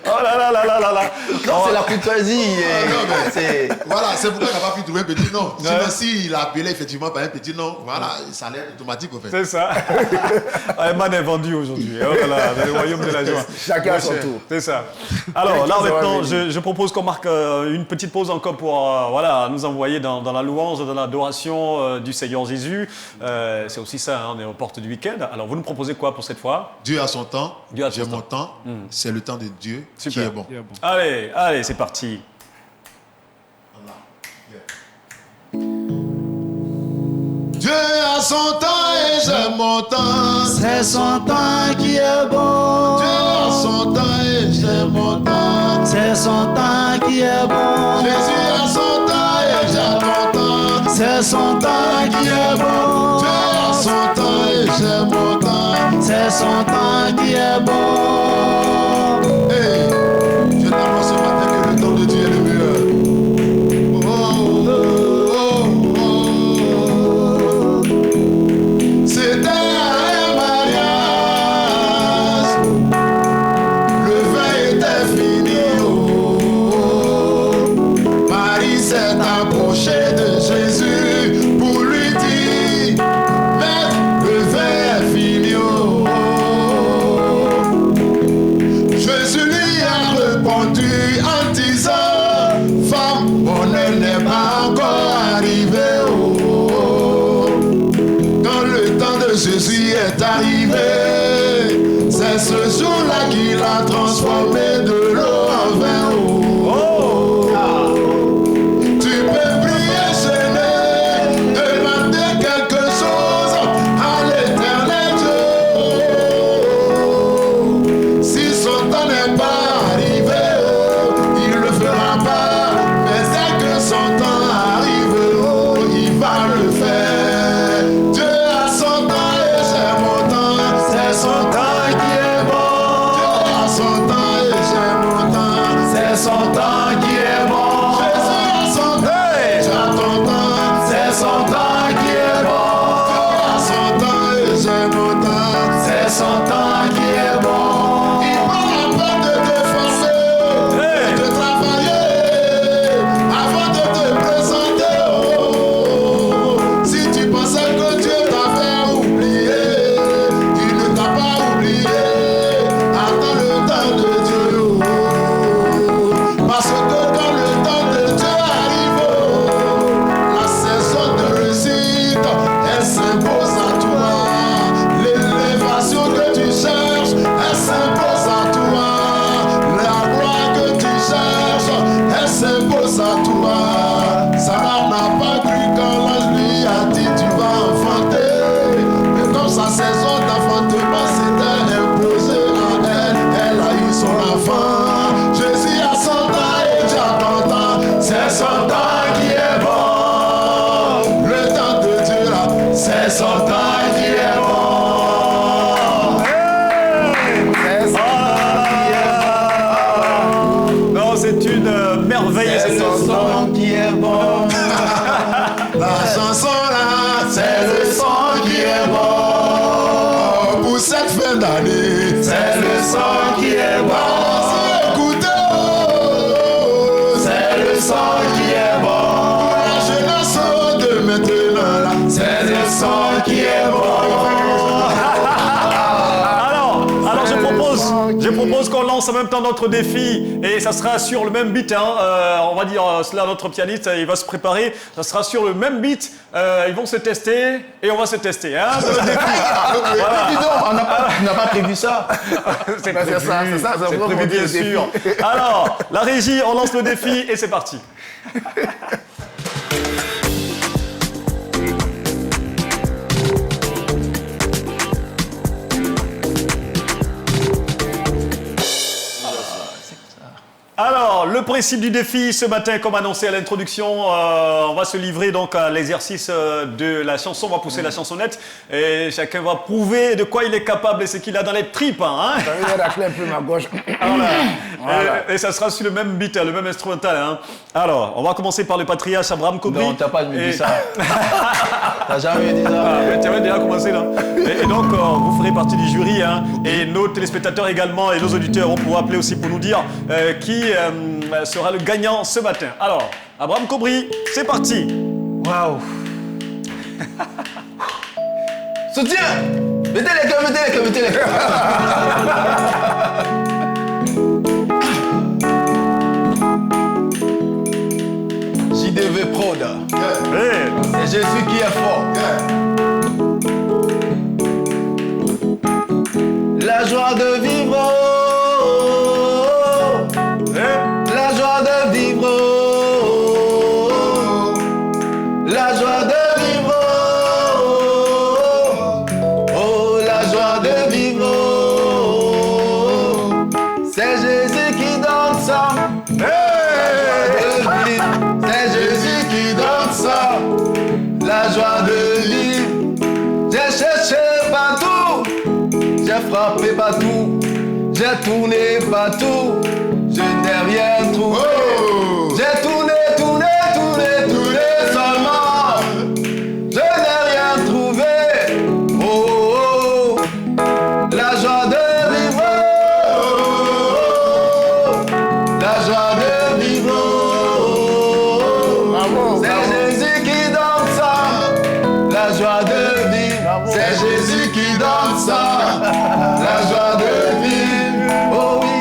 Oh là là là là là là. Non, c'est la courtoisie. Voilà, c'est pourquoi il n'a pas pu trouver un petit nom. Sinon, s'il a appelé effectivement par un petit nom, voilà, ça allait être automatique au fait. C'est ça. Herman est vendu aujourd'hui. Oh là là, dans le royaume de la joie. Chacun à son tour. C'est ça. Alors là maintenant, je propose qu'on marque une petite pause encore pour voilà, nous envoyer dans la louange, dans l'adoration du Seigneur Jésus. C'est aussi ça, hein, on est aux portes du week-end. Alors vous nous proposez quoi pour cette fois? Dieu a son temps, j'ai mon temps, c'est le temps de Dieu. Super. Qui est bon. Allez, c'est parti. Dieu a son temps et j'ai mon temps. C'est son temps qui est bon. Dieu a son temps et j'ai mon temps. C'est son temps qui est bon. Jésus a son temps et j'ai mon temps. C'est son temps qui est bon. Dieu a son temps et j'ai mon temps. C'est son temps qui est bon. Hey, je t'annonce ce matin que le temps de Dieu est le meilleur. C'était un mariage, le vin était fini. Marie s'est approchée de Jésus pour lui dire, Maître, le vin est fini. Jésus lui a répondu en disant, femme, mon heure n'est pas encore arrivée. Quand le temps de Jésus est arrivé, c'est ce jour-là qu'il a transformé de l'eau en vin. Tu peux prier, Seigneur, demander quelque chose à l'Éternel Dieu. Si son temps n'est pas arrivé, il ne le fera pas. Mais dès que son temps arrive, il va le faire. Dieu a son temps et j'ai mon temps. C'est son temps qui est bon. Dieu a son temps et j'ai mon temps. chaque fin d'année. C'est le sang qui est bon. Écoutez, c'est le sang qui est bon. la jeunesse de maintenant là. C'est le sang qui est bon. Alors je propose qu'on lance en même temps notre défi et ça sera sur le même beat. On va dire cela à notre pianiste, il va se préparer. Ça sera sur le même beat. Ils vont se tester et on va se tester. Hein, le défi. Voilà. Dis donc, on n'a pas prévu ça. C'est prévu, bien sûr. Alors, la régie, on lance le défi et c'est parti. Alors, le principe du défi ce matin, comme annoncé à l'introduction, on va se livrer donc à l'exercice de la chanson. On va pousser la chansonnette et chacun va prouver de quoi il est capable et ce qu'il a dans les tripes. Hein. Ça veut dire racler un peu ma gauche. Voilà. Et ça sera sur le même beat, le même instrumental. Hein. Alors, on va commencer par le patriarche Abraham Kobri. Non, t'as pas dit ça. T'as jamais dit ça. Tu avais déjà commencé là. Et donc, vous ferez partie du jury. Hein, et nos téléspectateurs également et nos auditeurs vont pouvoir appeler aussi pour nous dire qui sera le gagnant ce matin. Alors, Abraham Kobri, c'est parti. Waouh. Soutien. Mettez les cœurs. JDV Prod. C'est Jésus qui est fort. La joie de vivre. La joie de vivre. La joie de vivre. Oh, la joie de vivre. C'est Jésus qui donne ça. C'est Jésus qui donne ça. La joie de vivre. J'ai cherché partout. J'ai frappé partout. J'ai tourné partout. Je n'ai rien trouvé. Oh. J'ai tourné seulement. Je n'ai rien trouvé. Oh, la joie de vivre. La joie de vivre. C'est Jésus qui donne ça. La joie de vivre. C'est Jésus qui donne ça. La joie de vivre. Oh oui.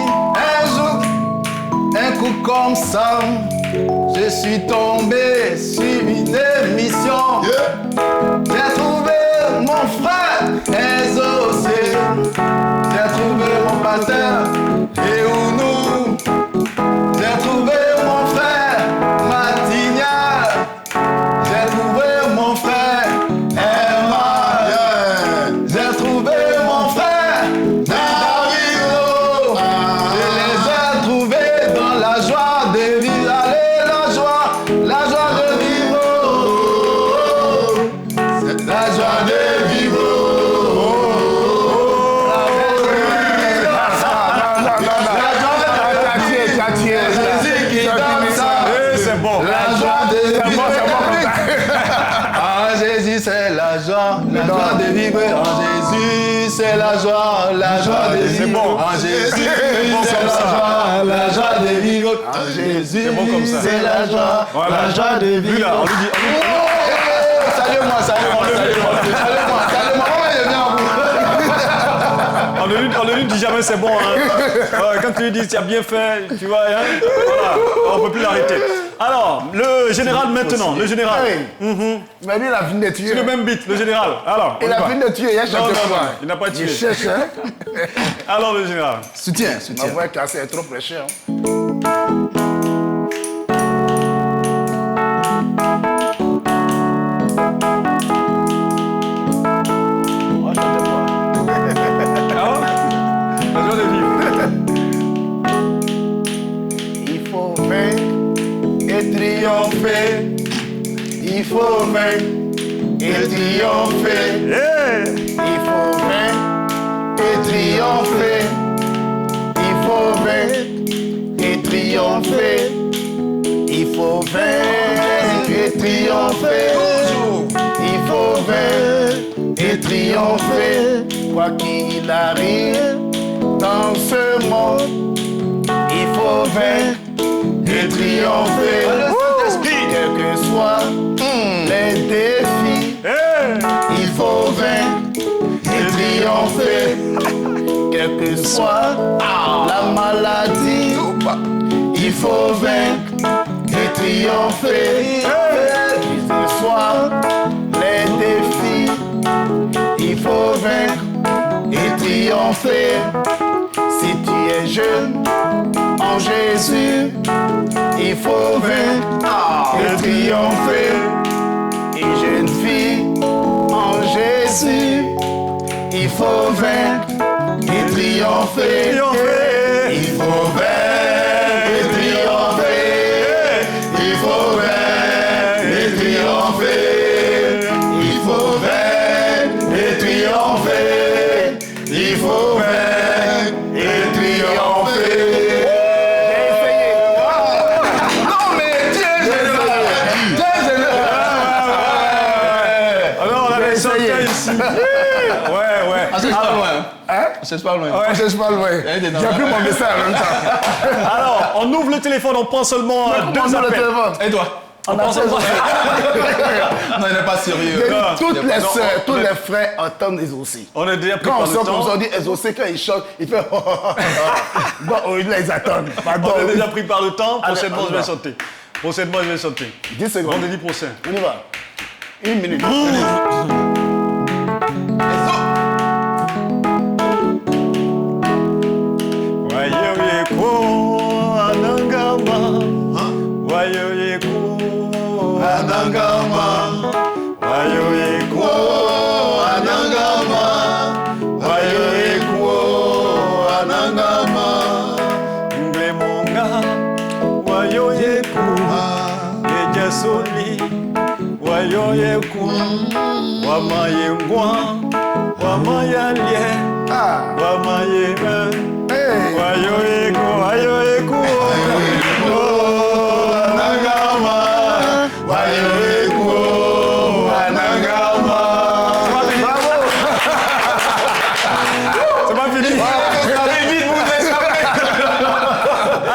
Un coup comme ça, je suis tombé sur une émission. J'ai trouvé mon frère exaucé. J'ai trouvé mon pasteur et nous. J'ai trouvé mon frère Matignal. J'ai trouvé mon frère Emma. J'ai trouvé mon frère David. Je les ai trouvés dans la joie de vivre. Allez, la joie de vivre. C'est la joie de vivre. C'est bon. La joie de vivre. En Jésus, c'est la joie de vivre. En Jésus, c'est la joie de vivre. C'est bon. En Jésus, c'est la joie de vivre. En Jésus, c'est la joie de vivre. Lui là, on lui dit. On ne lui dit jamais c'est bon. Hein. Quand tu lui dis tu as bien fait, tu vois, hein, voilà, on ne peut plus l'arrêter. Alors, le général maintenant, le général. Mais lui, il a fini de tuer. C'est le même beat, le général. Alors, il a fini de tuer, il a cherché quoi. Il n'a pas tué. Il cherche, hein. Alors, le général. Soutien. Ma voix est cassée, elle est trop prêchée. Hein. Il faut vaincre et triompher. Il faut vaincre et triompher. Il faut vaincre et triompher. Il faut vaincre et triompher. Il faut vaincre et triompher. Il faut vaincre et triompher. triompher, quoi qu'il arrive dans ce monde. Il faut vaincre et triompher. Quels que soient les défis, il faut vaincre et triompher. Quelle que soit la maladie, il faut vaincre et triompher. Quels que soient les défis, il faut vaincre et triompher. Si tu es jeune en Jésus, il faut vaincre et triompher. Une jeune fille en Jésus, il faut vaincre et triompher. Il faut vaincre et triompher. Il faut vaincre et triompher. Il faut vaincre et triompher. Il faut vaincre et triompher. Non mais Dieu Alors on avait chanté ici. Ouais. On cherche pas loin. Hein? On cherche pas loin. On cherche pas loin. J'ai pris mon message en même temps. Alors, on ouvre le téléphone, on prend seulement deux appels. Et toi? On prend seulement... Non, il n'est pas sérieux. Toutes les sœurs, tous les frères entendent exaucer. On est déjà pris quand par le temps. Quand on sort, on dit exaucer, quand ils chantent, ils font... Bon, là, ils attendent. Pardon. On est déjà pris par le temps. Prochainement, je vais chanter. 10 secondes. Vendredi prochain. On y va. 1 minute.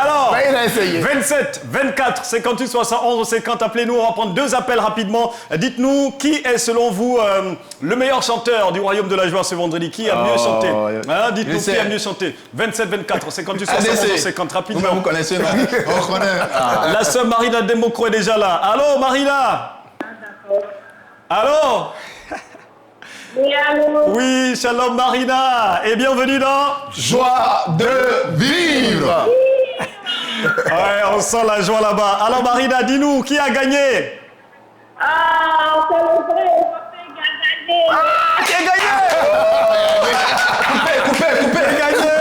Alors, 27, 24, 58, 71, 50. Appelez-nous, on va prendre deux appels rapidement. Dites-nous qui est selon vous le meilleur chanteur du Royaume de la Joie ce vendredi. Qui a mieux chanté hein? Dites-nous qui a mieux chanté. 27, 24, 58, 71, 50. Rapidement. Vous connaissez, non? On connaît. La sœur Marina Democro est déjà là. Allô, Marina? Allô? Oui, allô? Oui, shalom Marina. Et bienvenue dans Joie de vivre. Ouais, on sent la joie là-bas. Alors Marina, dis-nous, qui a gagné? Ah, c'est le vrai, qui a gagné. Ah, qui a gagné? Coupez, gagné.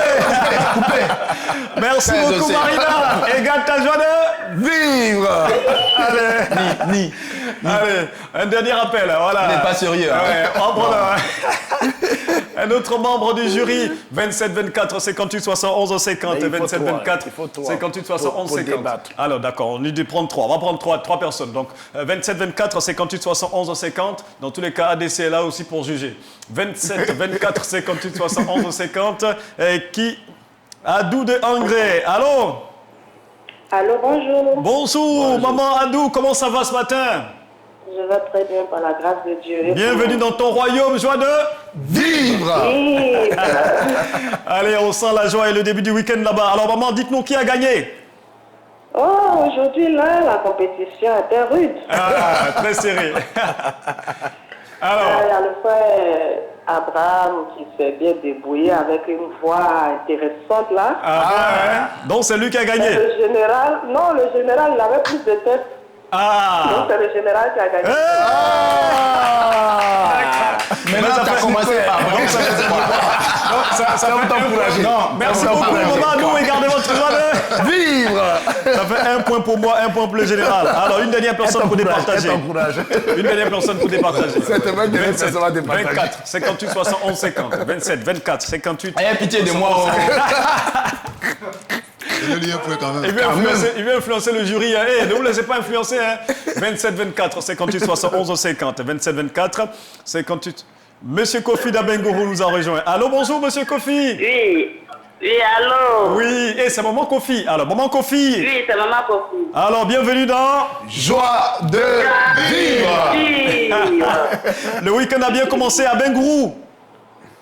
Merci beaucoup Marina. Égale ta joie de vivre. Allez, Allez, un dernier appel, voilà. Il n'est pas sérieux. Hein? Ouais, on prend un autre membre du jury. 27, 24, 58, 71, 50. 27, 24, 58, 71, 50. Alors d'accord, on lui dit prendre 3. On va prendre 3 personnes. Donc 27, 24, 58, 71, 50. Dans tous les cas, ADC est là aussi pour juger. 27, 24, 58, 71, 50. Qui Adou de Angré. Allô? Allô, bonjour. Bonjour, maman Adou, comment ça va ce matin? Je vais très bien par la grâce de Dieu. Bienvenue dans ton royaume, joie de vivre. Allez, on sent la joie et le début du week-end là-bas. Alors maman, dites-nous qui a gagné? Oh, aujourd'hui là, la compétition était rude. Ah, très serré. Alors, il y a le frère Abraham qui s'est bien débrouillé avec une voix intéressante là. Donc c'est lui qui a gagné. Le général, non, le général il avait plus de tête. Donc c'est le général qui a gagné. Maintenant tu as commencé à ça va t'encourager. Merci beaucoup maman, nous et gardez votre joie de vivre. Ça fait 1 point pour moi, 1 point pour le général. Alors une dernière personne pour départager. Une dernière personne pour départager. 24, 58, 71, 50. 27, 24, 58. Ayez pitié de moi. Il veut influencer le jury. Hein. Ne vous laissez pas influencer. Hein. 27, 24, 58, 71, 50. 27, 24, 58. Monsieur Kofi d'Abengourou nous a rejoint. Allô, bonjour, monsieur Kofi. Oui, allô. Oui, et c'est maman Kofi. Alors, maman Kofi. Oui, c'est maman Kofi. Alors, bienvenue dans Joie de vivre. Le week-end a bien commencé à Bengourou.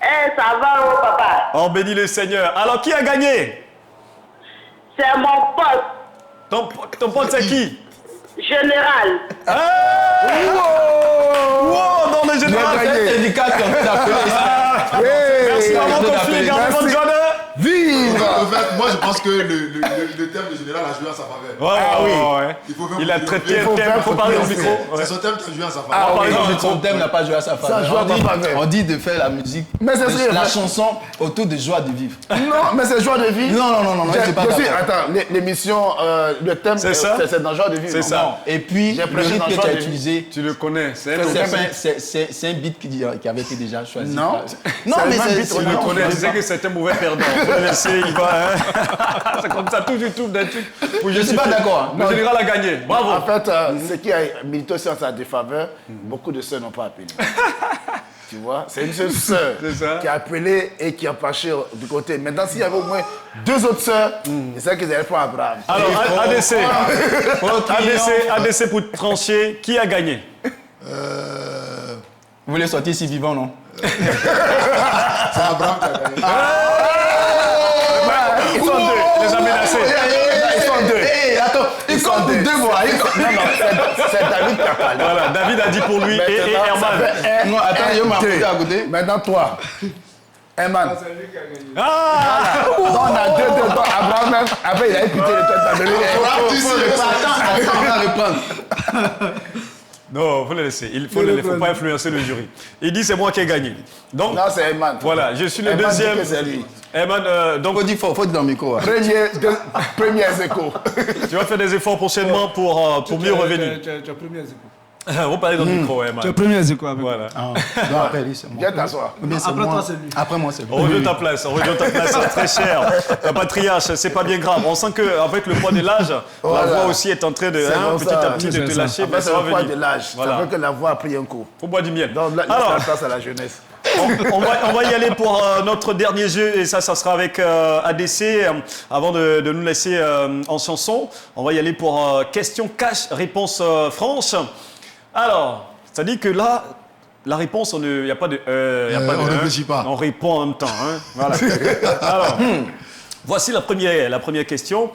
Ça va, oh papa. On bénit le Seigneur. Alors, qui a gagné? C'est mon pote. Ton pote, c'est qui? Général. Wow, non, le général. Merci, maman Kofi. Gardez votre joie de vivre. En fait, moi, je pense que le thème de général a joué à sa faveur. Il a traité un thème. Il faut parler au micro. C'est son thème qui a joué à sa faveur. Son thème n'a pas joué à sa faveur. On dit de faire la musique, la chanson autour de joie de vivre. Non, mais c'est joie de vivre. Non, c'est pas ça. Attends, l'émission, le thème, c'est dans joie de vivre. C'est ça. Et puis, le rythme que tu as utilisé, tu le connais. C'est un beat qui avait été déjà choisi. Non, mais tu le connais. Je sais que c'est un mauvais perdant. Il va, c'est comme ça, tout YouTube d'un truc. Je ne suis pas d'accord. Le général a gagné. Bravo. En fait, ce qui a milité aussi en sa défaveur, beaucoup de sœurs n'ont pas appelé. Tu vois, c'est une seule sœur qui a appelé et qui a fâché du côté. Maintenant, s'il y avait au moins 2 autres sœurs, c'est ça qu'ils n'avaient pas Abraham. Alors, ADC pour trancher, qui a gagné? Vous voulez sortir ici vivant, non? C'est Abraham qui a gagné. Ils sont 2, les a menacés. Ils sont 2. Attends, ils sont 2 mois. Non, c'est David qui a parlé. Voilà, David a dit pour lui et Herman. Non, attends, il y a ma à côté. Maintenant, toi. Herman. C'est lui qui a gagné. Donc, on a 2. Abraham, même, après, il a écouté le temps. Attends, on va reprendre. Non, il faut le laisser. Il ne faut pas influencer le jury. Il dit c'est moi qui ai gagné. Donc, non, c'est Herman. Voilà, je suis le deuxième. C'est lui. Herman, donc. Faut dire dans le micro. Premiers échos. Tu vas faire des efforts prochainement pour mieux revenir. Tu as premiers échos. Vous parlez dans le micro, Herman. Tu as premiers échos avec voilà. Non, après lui, c'est moi. Viens t'asseoir. Après toi, c'est lui. Après moi, c'est lui. On rejoint ta place, très cher. Patriarche, c'est pas bien grave. On sent qu'avec le poids de l'âge, la voix aussi est en train de petit à petit de te lâcher. C'est le poids de l'âge. Ça veut que la voix a pris un coup. Faut boire du miel. Donc là, il passe à la jeunesse. On va y aller pour notre dernier jeu et ça sera avec ADC. Avant de nous laisser en chanson, on va y aller pour question cash, réponse franche. Alors, ça dit que là, la réponse, il n'y a pas de... on ne réfléchit pas. On répond en même temps. Hein. Voilà. Alors, voici la première question.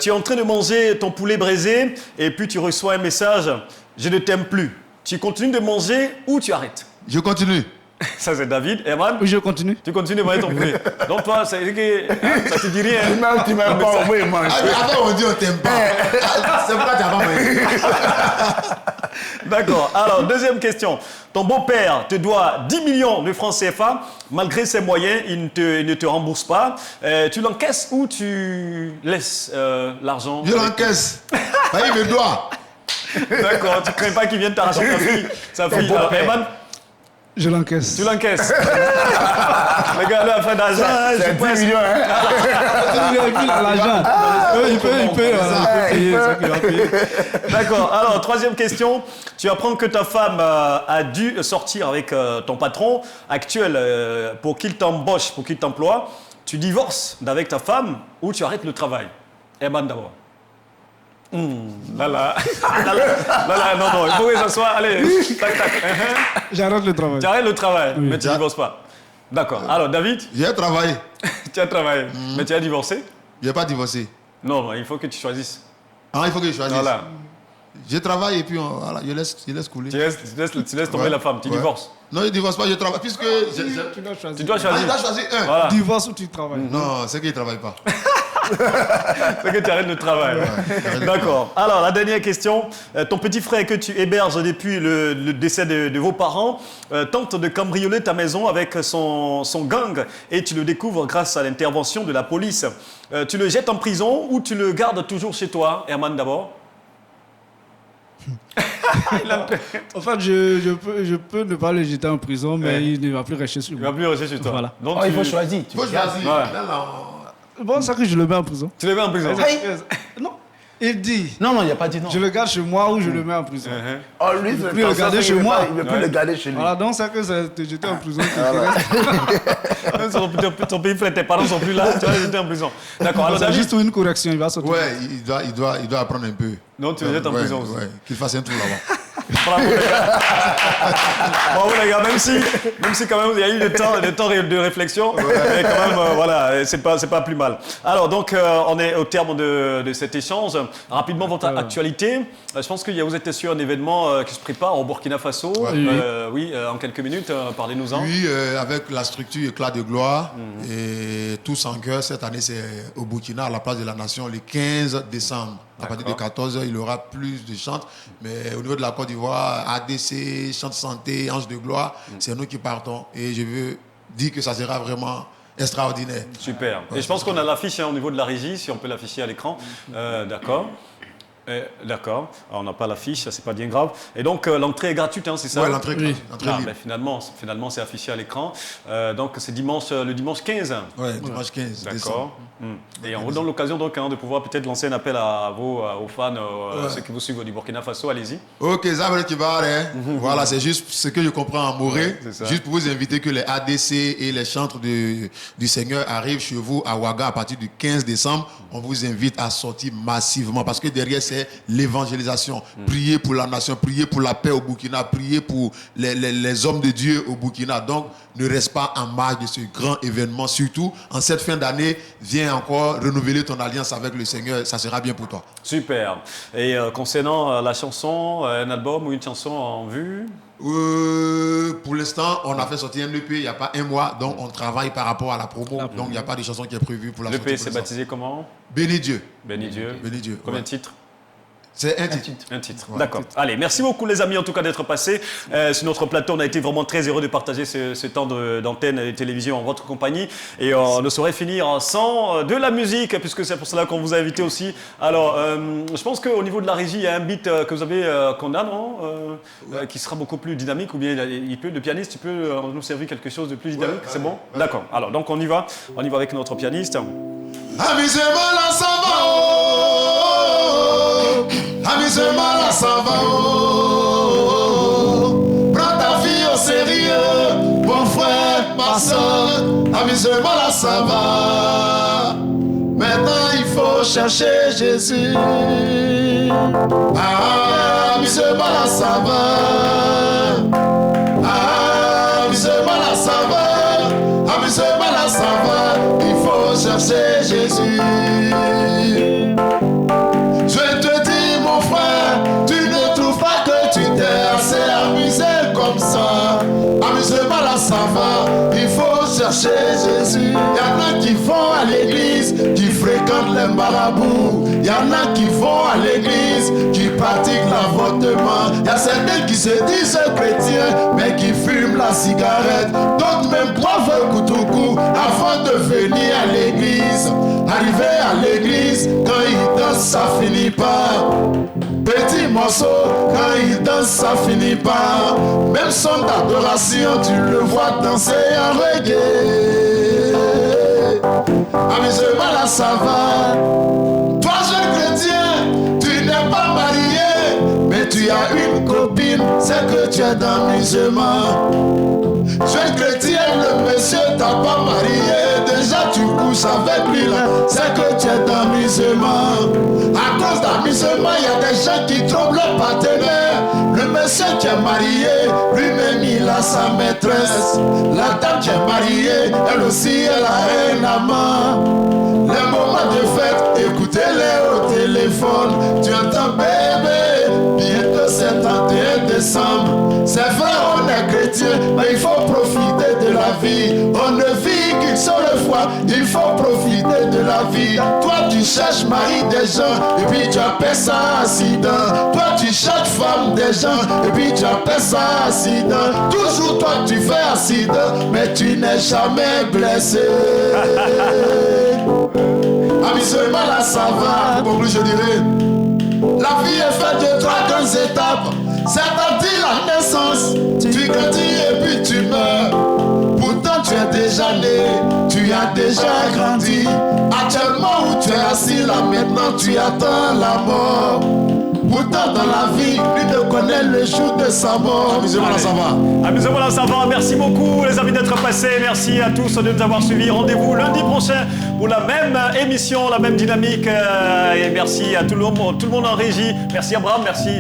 Tu es en train de manger ton poulet braisé et puis tu reçois un message « Je ne t'aime plus ». Tu continues de manger ou tu arrêtes? Je continue. Ça, c'est David. Herman? Oui, je continue. Tu continues de manger ton poulet. Donc, toi, ça te dit rien. Tu m'aimes pas, oui, mange. Après, on dit on t'aime pas. C'est pourquoi tu n'as pas mangé. D'accord. Alors, deuxième question. Ton beau-père te doit 10 millions de francs CFA. Malgré ses moyens, il ne te rembourse pas. Tu l'encaisses ou tu laisses l'argent? Je l'encaisse. Il me doit. D'accord. Tu ne crains pas qu'il vienne t'arracher sa fille. Alors, Herman? Je l'encaisse. Tu l'encaisses. Le gars, là, fait d'argent. C'est 10 millions, hein. Il a l'argent. Il peut. D'accord. Alors, troisième question. Tu apprends que ta femme a dû sortir avec ton patron actuel pour qu'il t'embauche, pour qu'il t'emploie. Tu divorces d'avec ta femme ou tu arrêtes le travail? Herman d'abord. Non, il faut que ça soit. Allez, tac. J'arrête le travail. Tu arrêtes le travail, mais tu ne divorces pas. D'accord. Alors, David? J'ai travaillé. Tu as travaillé, mais tu as divorcé? Je n'ai pas divorcé. Non, il faut que tu choisisses. Ah, il faut que je choisisse. Voilà. Je travaille et puis voilà, je laisse couler. Tu laisses tomber la femme, tu divorces? Non, je ne divorce pas, je travaille. Puisque tu dois choisir. Tu dois choisir. Je dois choisir un. Voilà. Divorce ou tu travailles? Non, c'est qu'il ne travaille pas. C'est que tu arrêtes le travail. Ouais. D'accord. Alors, la dernière question. Ton petit frère que tu héberges depuis le décès de vos parents tente de cambrioler ta maison avec son gang et tu le découvres grâce à l'intervention de la police. Tu le jettes en prison ou tu le gardes toujours chez toi? Herman d'abord. En fait, je peux ne pas le jeter en prison, mais il ne va plus rester sur moi. Il ne va plus rester chez toi. Voilà. Donc il faut choisir. Il faut choisir. Bon, ça que je le mets en prison. Tu le mets en prison? Non. Il dit. Non, il n'y a pas dit non. Je le garde chez moi ou je le mets en prison. Oh, lui, il ne peut plus le garder chez moi. Il ne peut plus le garder chez lui. Voilà, donc c'est que c'est jeter en prison. Ton pays frère, tes parents ne sont plus là, tu vas jeter en prison. D'accord, alors c'est juste une correction, il va sortir. Ouais, il doit apprendre un peu. Non, tu le jettes en prison aussi. Ouais, qu'il fasse un tour là-bas. Bravo les gars. Bravo les gars, même si quand même il y a eu des temps de réflexion, mais quand même voilà, c'est pas plus mal. Alors donc on est au terme de cet échange. Rapidement votre actualité. Je pense que vous êtes sur un événement qui se prépare au Burkina Faso. Oui, en quelques minutes, parlez-nous-en. Oui, avec la structure Éclat de gloire et Tous en cœur. Cette année c'est au Burkina, à la place de la Nation, le 15 décembre. À partir de 14h, il y aura plus de chants. Mais au niveau de la Côte d'Ivoire, ADC, Chant de Santé, Ange de Gloire, c'est nous qui partons. Et je veux dire que ça sera vraiment extraordinaire. Super. Et je pense qu'on a l'affiche au niveau de la régie, si on peut l'afficher à l'écran. D'accord. D'accord, alors, on n'a pas l'affiche, c'est pas bien grave. Et donc l'entrée est gratuite, c'est ça? Oui, l'entrée est gratuite. Finalement, c'est affiché à l'écran. Donc c'est le dimanche 15. Oui, dimanche 15. D'accord. Et on vous donne l'occasion donc de pouvoir peut-être lancer un appel à aux fans, ceux qui vous suivent du Burkina Faso, allez-y. Ok, ça va être Voilà, c'est juste ce que je comprends en Moré. Juste pour vous inviter que les ADC et les chantres du Seigneur arrivent chez vous à Ouaga à partir du 15 décembre. On vous invite à sortir massivement parce que derrière c'est l'évangélisation. Priez pour la nation, priez pour la paix au Burkina, priez pour les hommes de Dieu au Burkina. Donc, ne reste pas en marge de ce grand événement. Surtout, en cette fin d'année, viens encore renouveler ton alliance avec le Seigneur. Ça sera bien pour toi. Super. Et concernant la chanson, un album ou une chanson en vue? Pour l'instant, on a fait sortir un EP il n'y a pas un mois. Donc, on travaille par rapport à la promo. Donc, il n'y a pas de chanson qui est prévue pour la sortie. L'EP, c'est baptisé comment? Béni Dieu. Béni Dieu. Béni Dieu. Combien de titres? C'est un titre. Un titre. Ouais. D'accord. Allez, merci beaucoup les amis en tout cas d'être passés sur notre plateau. On a été vraiment très heureux de partager ce temps d'antenne et de télévision en votre compagnie. Et on ne saurait finir sans de la musique, puisque c'est pour cela qu'on vous a invité aussi. Alors, je pense qu'au niveau de la régie, il y a un beat que vous avez, qu'on a, non qui sera beaucoup plus dynamique, ou bien le pianiste, tu peux nous servir quelque chose de plus dynamique, c'est bon? D'accord. Alors, donc on y va avec notre pianiste. Amusez-moi là, ça va, amusez-moi là, ça va, prends ta fille au sérieux, mon frère, ma soeur, amusez-moi là, ça va. Maintenant il faut chercher Jésus. Amusez-moi là, ça va. Amusez-moi là, ça va. Amusez-moi là, ça va. Il faut chercher Jésus. Je te dis mon frère, tu ne trouves pas que tu t'es assez amusé comme ça. Amusez-moi là, ça va. Il faut chercher Jésus. Il y en a qui vont à l'église, qui fréquentent les marabouts. Il y en a qui vont à l'église, qui pratiquent l'avortement. Il y a certains qui se disent chrétiens, mais qui fument la cigarette. D'autres même boivent un coutou avant de venir à l'église. Arriver à l'église, quand ils dansent, ça finit pas. Petit morceau, quand ils dansent, ça finit pas. Même son d'adoration, tu le vois danser en reggae. Amusez-moi là, ça va. Toi, jeune chrétien, tu n'es pas marié, mais tu as une copine, c'est que tu es d'amusement. Jeune chrétien, le monsieur t'a pas marié, déjà tu couches avec lui là, c'est que tu es d'amusement. À cause d'amusement, il y a des gens qui trompent leur partenaire. Le monsieur qui est marié, lui-même il a sa maîtresse. La dame qui est mariée, elle aussi elle a un amant. Les moments de fête, écoutez-les au téléphone. Tu entends bébé, bientôt c'est 31 décembre. C'est vrai, on est chrétien, mais il faut profiter de la vie. On ne vit qu'une seule fois, il faut profiter de la vie. Toi tu cherches mari des gens, et puis tu appelles ça accident. Toi tu cherches femme des gens, et puis tu appelles ça accident. Toujours toi tu fais accident, mais tu n'es jamais blessé. Amusez-moi là, ça va. Pour conclure, je dirais, la vie est faite de 3 grandes étapes. C'est-à-dire la naissance, tu grandis et puis tu meurs. Pourtant tu es déjà né, tu as déjà grandi. Actuellement où tu es facile, là maintenant tu attends la mort. Pourtant dans la vie, lui ne connaît le jour de sa mort. Amusez-vous là, ça va. Amusez-vous là, ça va. Merci beaucoup les amis d'être passés. Merci à tous de nous avoir suivis. Rendez-vous lundi prochain pour la même émission, la même dynamique. Et merci à tout le monde en régie. Merci Abraham, merci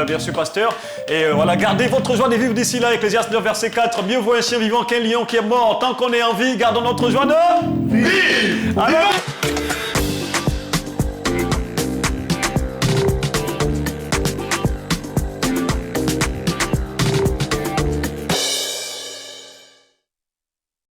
bien sûr Pasteur. Et voilà, gardez votre joie de vivre d'ici là. Ecclésiaste 9 verset 4. Mieux vaut un chien vivant qu'un lion qui est mort. Tant qu'on est en vie, gardons notre joie de vivre. Alors,